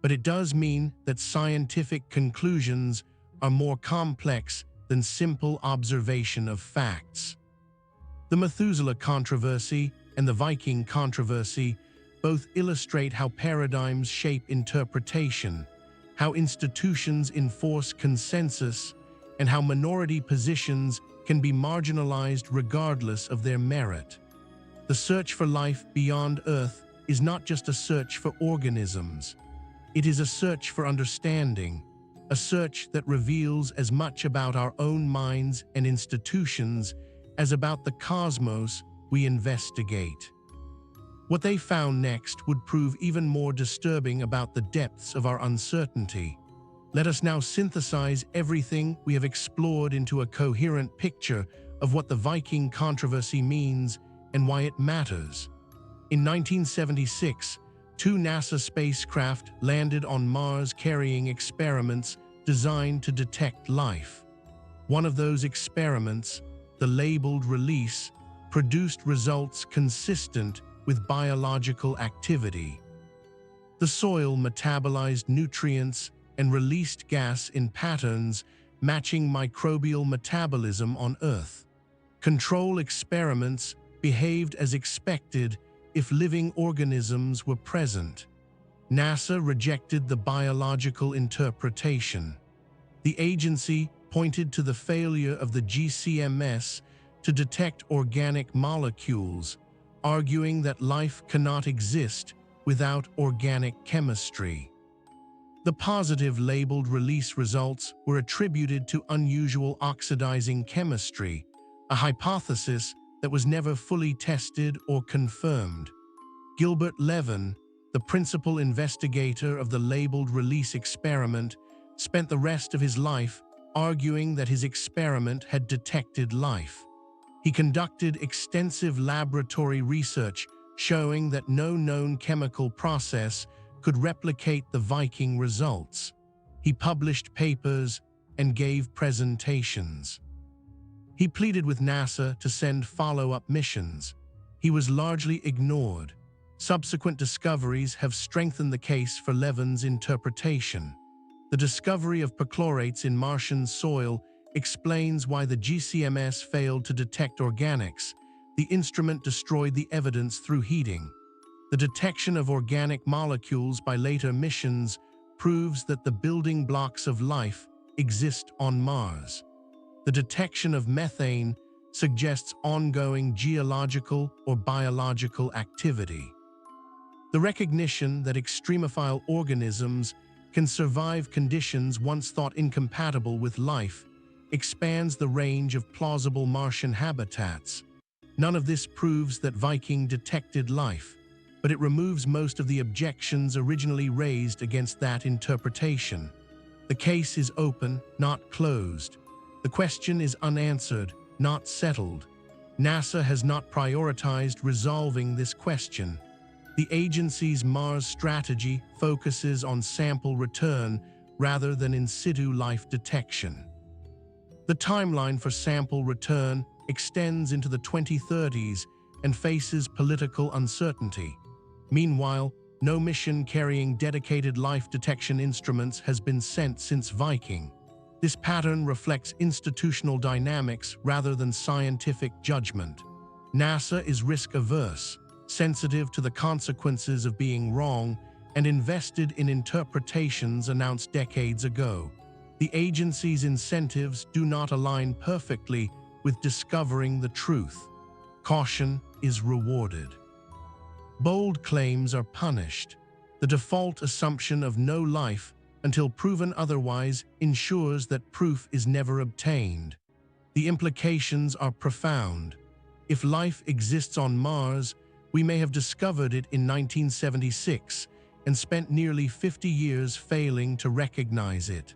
but it does mean that scientific conclusions are more complex than simple observation of facts. The Methuselah controversy and the Viking controversy both illustrate how paradigms shape interpretation, how institutions enforce consensus, and how minority positions can be marginalized regardless of their merit. The search for life beyond Earth is not just a search for organisms. It is a search for understanding, a search that reveals as much about our own minds and institutions as about the cosmos we investigate. What they found next would prove even more disturbing about the depths of our uncertainty. Let us now synthesize everything we have explored into a coherent picture of what the Viking controversy means and why it matters. In 1976, two NASA spacecraft landed on Mars carrying experiments designed to detect life. One of those experiments, the labeled release, produced results consistent with biological activity. The soil metabolized nutrients and released gas in patterns matching microbial metabolism on Earth. Control experiments behaved as expected if living organisms were present. NASA rejected the biological interpretation. The agency pointed to the failure of the GCMS to detect organic molecules, arguing that life cannot exist without organic chemistry. The positive labeled release results were attributed to unusual oxidizing chemistry, a hypothesis that was never fully tested or confirmed. Gilbert Levin, the principal investigator of the labeled release experiment, spent the rest of his life arguing that his experiment had detected life. He conducted extensive laboratory research showing that no known chemical process could replicate the Viking results. He published papers and gave presentations. He pleaded with NASA to send follow-up missions. He was largely ignored. Subsequent discoveries have strengthened the case for Levin's interpretation. The discovery of perchlorates in Martian soil explains why the GCMS failed to detect organics. The instrument destroyed the evidence through heating. The detection of organic molecules by later missions proves that the building blocks of life exist on Mars. The detection of methane suggests ongoing geological or biological activity. The recognition that extremophile organisms can survive conditions once thought incompatible with life expands the range of plausible Martian habitats. None of this proves that Viking detected life, but it removes most of the objections originally raised against that interpretation. The case is open, not closed. The question is unanswered, not settled. NASA has not prioritized resolving this question. The agency's Mars strategy focuses on sample return rather than in situ life detection. The timeline for sample return extends into the 2030s and faces political uncertainty. Meanwhile, no mission carrying dedicated life detection instruments has been sent since Viking. This pattern reflects institutional dynamics rather than scientific judgment. NASA is risk-averse, sensitive to the consequences of being wrong, and invested in interpretations announced decades ago. The agency's incentives do not align perfectly with discovering the truth. Caution is rewarded. Bold claims are punished. The default assumption of no life until proven otherwise ensures that proof is never obtained. The implications are profound. If life exists on Mars, we may have discovered it in 1976 and spent nearly 50 years failing to recognize it.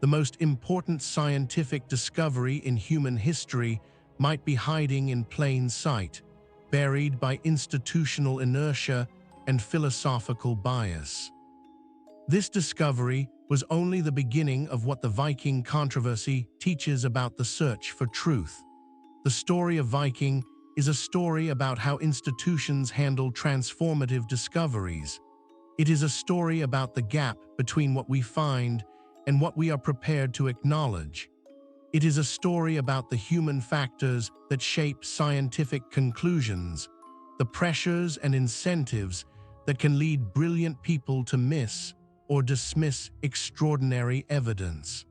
The most important scientific discovery in human history might be hiding in plain sight, buried by institutional inertia and philosophical bias. This discovery was only the beginning of what the Viking controversy teaches about the search for truth. The story of Viking is a story about how institutions handle transformative discoveries. It is a story about the gap between what we find and what we are prepared to acknowledge. It is a story about the human factors that shape scientific conclusions, the pressures and incentives that can lead brilliant people to miss or dismiss extraordinary evidence.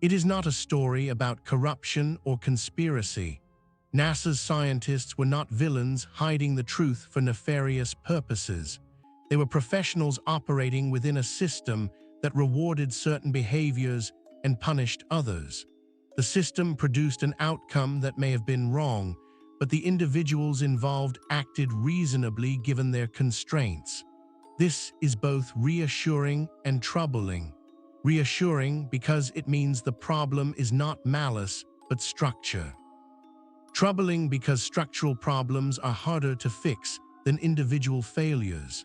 It is not a story about corruption or conspiracy. NASA's scientists were not villains hiding the truth for nefarious purposes. They were professionals operating within a system that rewarded certain behaviors and punished others. The system produced an outcome that may have been wrong, but the individuals involved acted reasonably given their constraints. This is both reassuring and troubling. Reassuring because it means the problem is not malice, but structure. Troubling because structural problems are harder to fix than individual failures.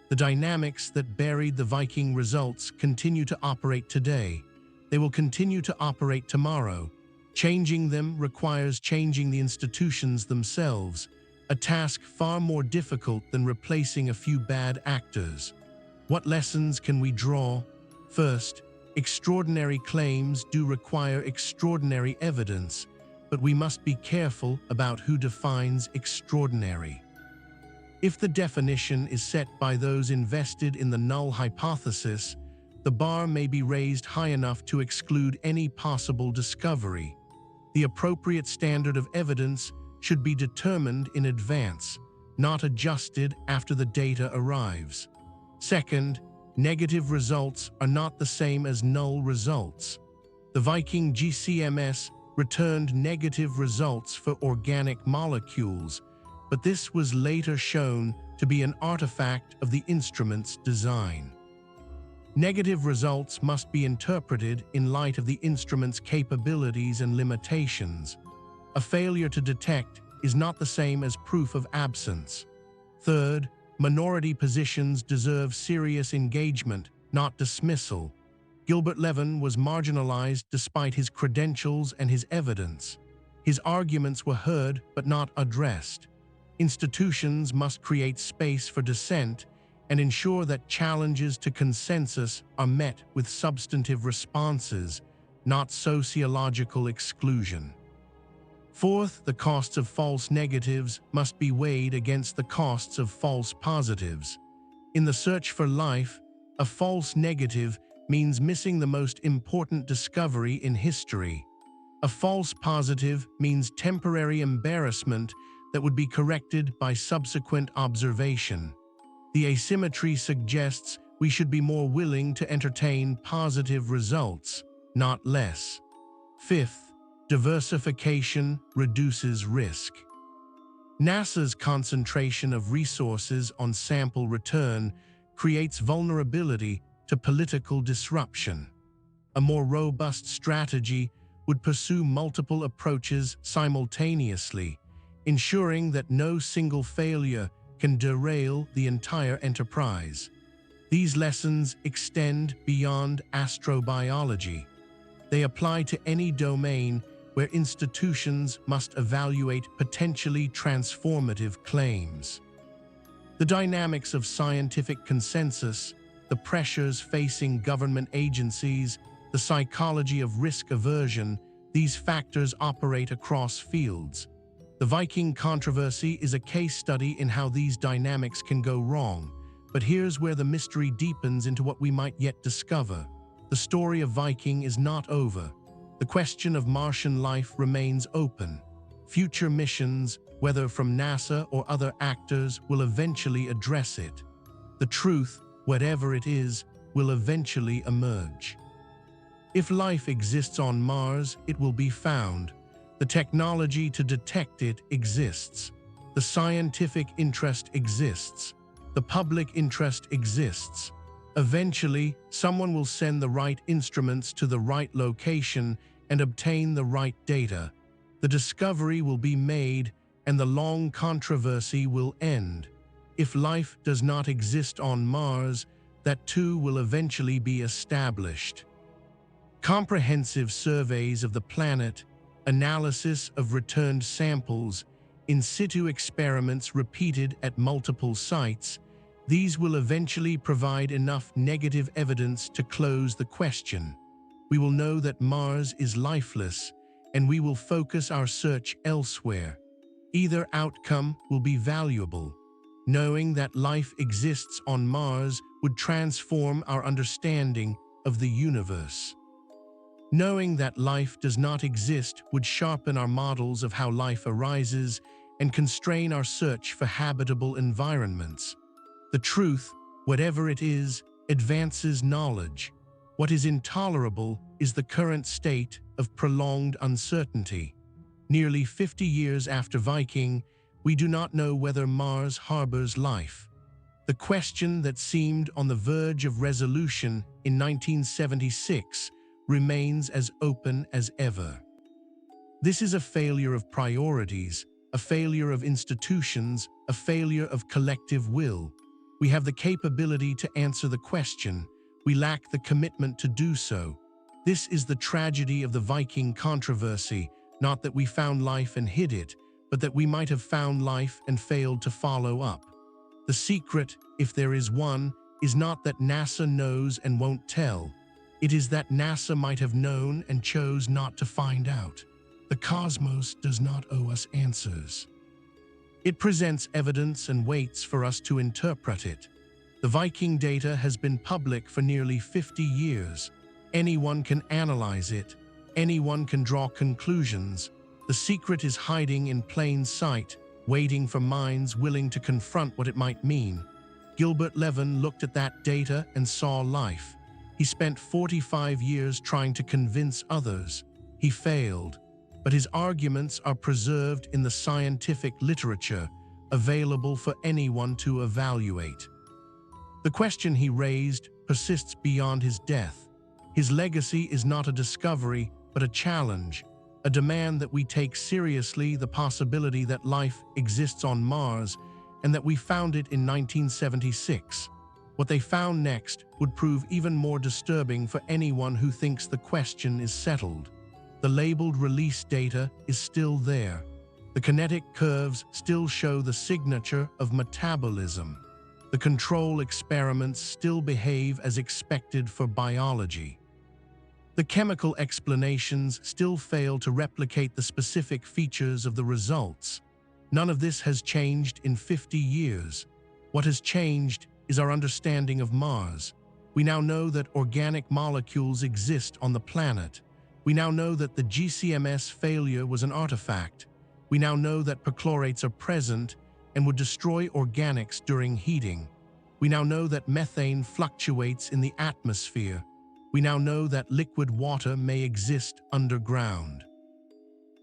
The dynamics that buried the Viking results continue to operate today. They will continue to operate tomorrow. Changing them requires changing the institutions themselves, a task far more difficult than replacing a few bad actors. What lessons can we draw? First, extraordinary claims do require extraordinary evidence, but we must be careful about who defines extraordinary. If the definition is set by those invested in the null hypothesis, the bar may be raised high enough to exclude any possible discovery. The appropriate standard of evidence should be determined in advance, not adjusted after the data arrives. Second, negative results are not the same as null results. The Viking GCMS returned negative results for organic molecules, but this was later shown to be an artifact of the instrument's design. Negative results must be interpreted in light of the instrument's capabilities and limitations. A failure to detect is not the same as proof of absence. Third, minority positions deserve serious engagement, not dismissal. Gilbert Levin was marginalized despite his credentials and his evidence. His arguments were heard but not addressed. Institutions must create space for dissent and ensure that challenges to consensus are met with substantive responses, not sociological exclusion. Fourth, the costs of false negatives must be weighed against the costs of false positives. In the search for life, a false negative means missing the most important discovery in history. A false positive means temporary embarrassment that would be corrected by subsequent observation. The asymmetry suggests we should be more willing to entertain positive results, not less. Fifth, diversification reduces risk. NASA's concentration of resources on sample return creates vulnerability to political disruption. A more robust strategy would pursue multiple approaches simultaneously, ensuring that no single failure can derail the entire enterprise. These lessons extend beyond astrobiology. They apply to any domain where institutions must evaluate potentially transformative claims. The dynamics of scientific consensus, the pressures facing government agencies, the psychology of risk aversion, these factors operate across fields. The Viking controversy is a case study in how these dynamics can go wrong, but here's where the mystery deepens into what we might yet discover. The story of Viking is not over. The question of Martian life remains open. Future missions, whether from NASA or other actors, will eventually address it. The truth, whatever it is, will eventually emerge. If life exists on Mars, it will be found. The technology to detect it exists. The scientific interest exists. The public interest exists. Eventually, someone will send the right instruments to the right location and obtain the right data. The discovery will be made, and the long controversy will end. If life does not exist on Mars, that too will eventually be established. Comprehensive surveys of the planet, analysis of returned samples, in situ experiments repeated at multiple sites, these will eventually provide enough negative evidence to close the question. We will know that Mars is lifeless, and we will focus our search elsewhere. Either outcome will be valuable. Knowing that life exists on Mars would transform our understanding of the universe. Knowing that life does not exist would sharpen our models of how life arises and constrain our search for habitable environments. The truth, whatever it is, advances knowledge. What is intolerable is the current state of prolonged uncertainty. Nearly 50 years after Viking, we do not know whether Mars harbors life. The question that seemed on the verge of resolution in 1976 remains as open as ever. This is a failure of priorities, a failure of institutions, a failure of collective will. We have the capability to answer the question. We lack the commitment to do so. This is the tragedy of the Viking controversy, not that we found life and hid it, but that we might have found life and failed to follow up. The secret, if there is one, is not that NASA knows and won't tell. It is that NASA might have known and chose not to find out. The cosmos does not owe us answers. It presents evidence and waits for us to interpret it. The Viking data has been public for nearly 50 years. Anyone can analyze it. Anyone can draw conclusions. The secret is hiding in plain sight, waiting for minds willing to confront what it might mean. Gilbert Levin looked at that data and saw life. He spent 45 years trying to convince others. He failed, but his arguments are preserved in the scientific literature, available for anyone to evaluate. The question he raised persists beyond his death. His legacy is not a discovery, but a challenge, a demand that we take seriously the possibility that life exists on Mars and that we found it in 1976. What they found next would prove even more disturbing for anyone who thinks the question is settled. The labeled release data is still there. The kinetic curves still show the signature of metabolism. The control experiments still behave as expected for biology. The chemical explanations still fail to replicate the specific features of the results. None of this has changed in 50 years. What has changed is our understanding of Mars. We now know that organic molecules exist on the planet. We now know that the GCMS failure was an artifact. We now know that perchlorates are present and would destroy organics during heating. We now know that methane fluctuates in the atmosphere. We now know that liquid water may exist underground.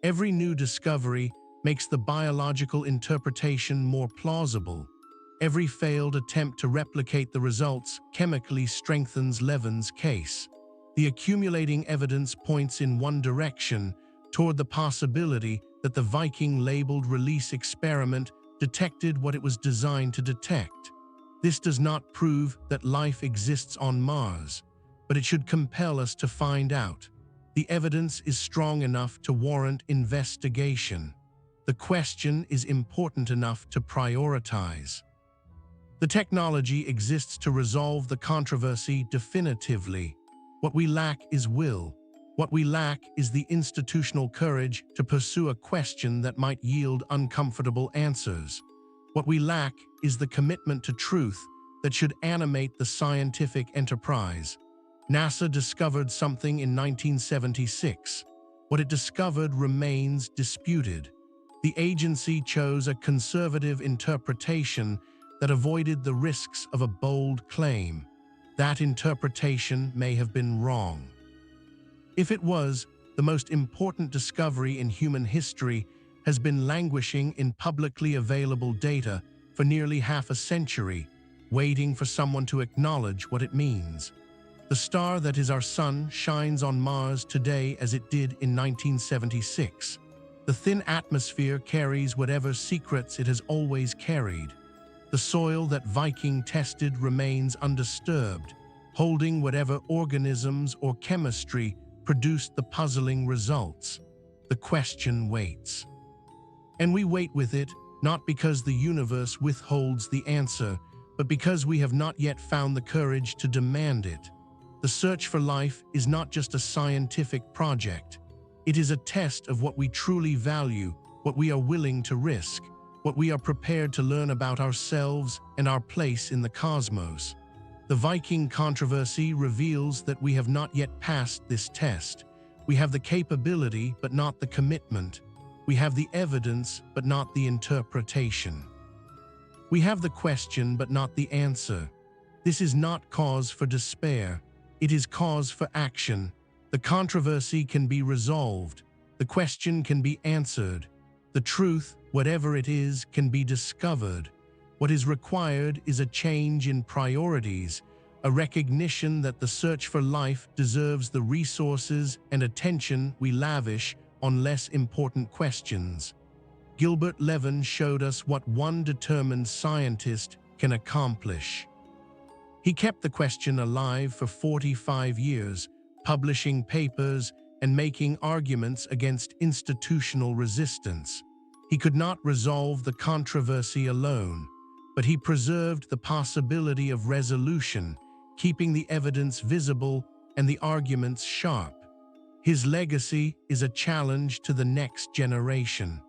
Every new discovery makes the biological interpretation more plausible. Every failed attempt to replicate the results chemically strengthens Levin's case. The accumulating evidence points in one direction, toward the possibility that the Viking-labeled release experiment detected what it was designed to detect. This does not prove that life exists on Mars, but it should compel us to find out. The evidence is strong enough to warrant investigation. The question is important enough to prioritize. The technology exists to resolve the controversy definitively. What we lack is will. What we lack is the institutional courage to pursue a question that might yield uncomfortable answers. What we lack is the commitment to truth that should animate the scientific enterprise. NASA discovered something in 1976. What it discovered remains disputed. The agency chose a conservative interpretation that avoided the risks of a bold claim. That interpretation may have been wrong. If it was, the most important discovery in human history has been languishing in publicly available data for nearly half a century, waiting for someone to acknowledge what it means. The star that is our sun shines on Mars today as it did in 1976. The thin atmosphere carries whatever secrets it has always carried. The soil that Viking tested remains undisturbed, holding whatever organisms or chemistry produced the puzzling results. The question waits. And we wait with it, not because the universe withholds the answer, but because we have not yet found the courage to demand it. The search for life is not just a scientific project. It is a test of what we truly value, what we are willing to risk, what we are prepared to learn about ourselves and our place in the cosmos. The Viking controversy reveals that we have not yet passed this test. We have the capability, but not the commitment. We have the evidence, but not the interpretation. We have the question, but not the answer. This is not cause for despair. It is cause for action. The controversy can be resolved. The question can be answered. The truth, whatever it is, can be discovered. What is required is a change in priorities, a recognition that the search for life deserves the resources and attention we lavish on less important questions. Gilbert Levin showed us what one determined scientist can accomplish. He kept the question alive for 45 years, publishing papers and making arguments against institutional resistance. He could not resolve the controversy alone, but he preserved the possibility of resolution, keeping the evidence visible and the arguments sharp. His legacy is a challenge to the next generation.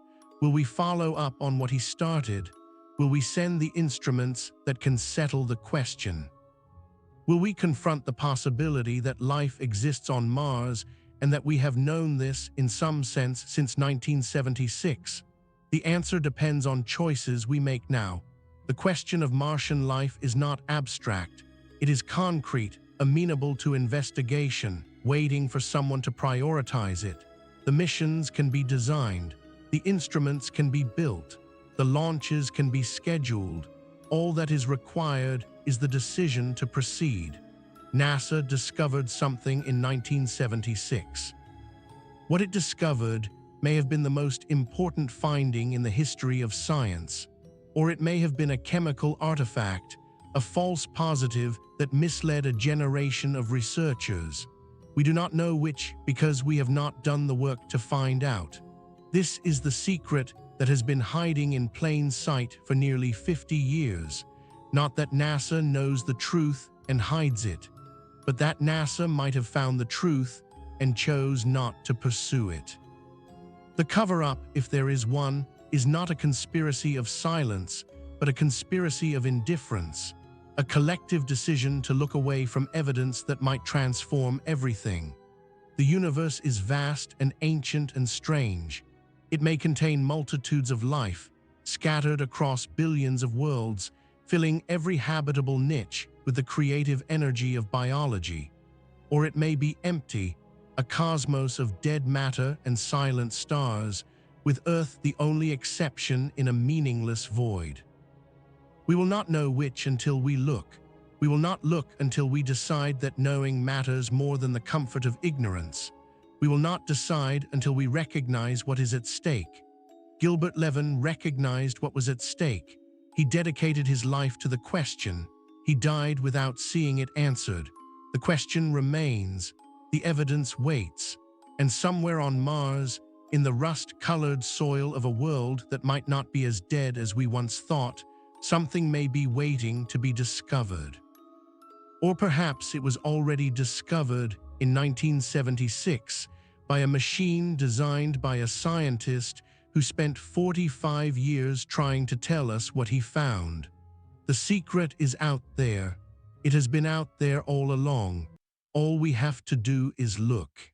Will we follow up on what he started? Will we send the instruments that can settle the question? Will we confront the possibility that life exists on Mars and that we have known this in some sense since 1976? The answer depends on choices we make now. The question of Martian life is not abstract. It is concrete, amenable to investigation, waiting for someone to prioritize it. The missions can be designed. The instruments can be built. The launches can be scheduled. All that is required is the decision to proceed. NASA discovered something in 1976. What it discovered may have been the most important finding in the history of science, or it may have been a chemical artifact, a false positive that misled a generation of researchers. We do not know which because we have not done the work to find out. This is the secret that has been hiding in plain sight for nearly 50 years. Not that NASA knows the truth and hides it, but that NASA might have found the truth and chose not to pursue it. The cover-up, if there is one, is not a conspiracy of silence, but a conspiracy of indifference, a collective decision to look away from evidence that might transform everything. The universe is vast and ancient and strange. It may contain multitudes of life, scattered across billions of worlds, filling every habitable niche with the creative energy of biology. Or it may be empty, a cosmos of dead matter and silent stars, with Earth the only exception in a meaningless void. We will not know which until we look. We will not look until we decide that knowing matters more than the comfort of ignorance. We will not decide until we recognize what is at stake. Gilbert Levin recognized what was at stake. He dedicated his life to the question. He died without seeing it answered. The question remains. The evidence waits. And somewhere on Mars, in the rust-colored soil of a world that might not be as dead as we once thought, something may be waiting to be discovered. Or perhaps it was already discovered in 1976 by a machine designed by a scientist who spent 45 years trying to tell us what he found. The secret is out there. It has been out there all along. All we have to do is look.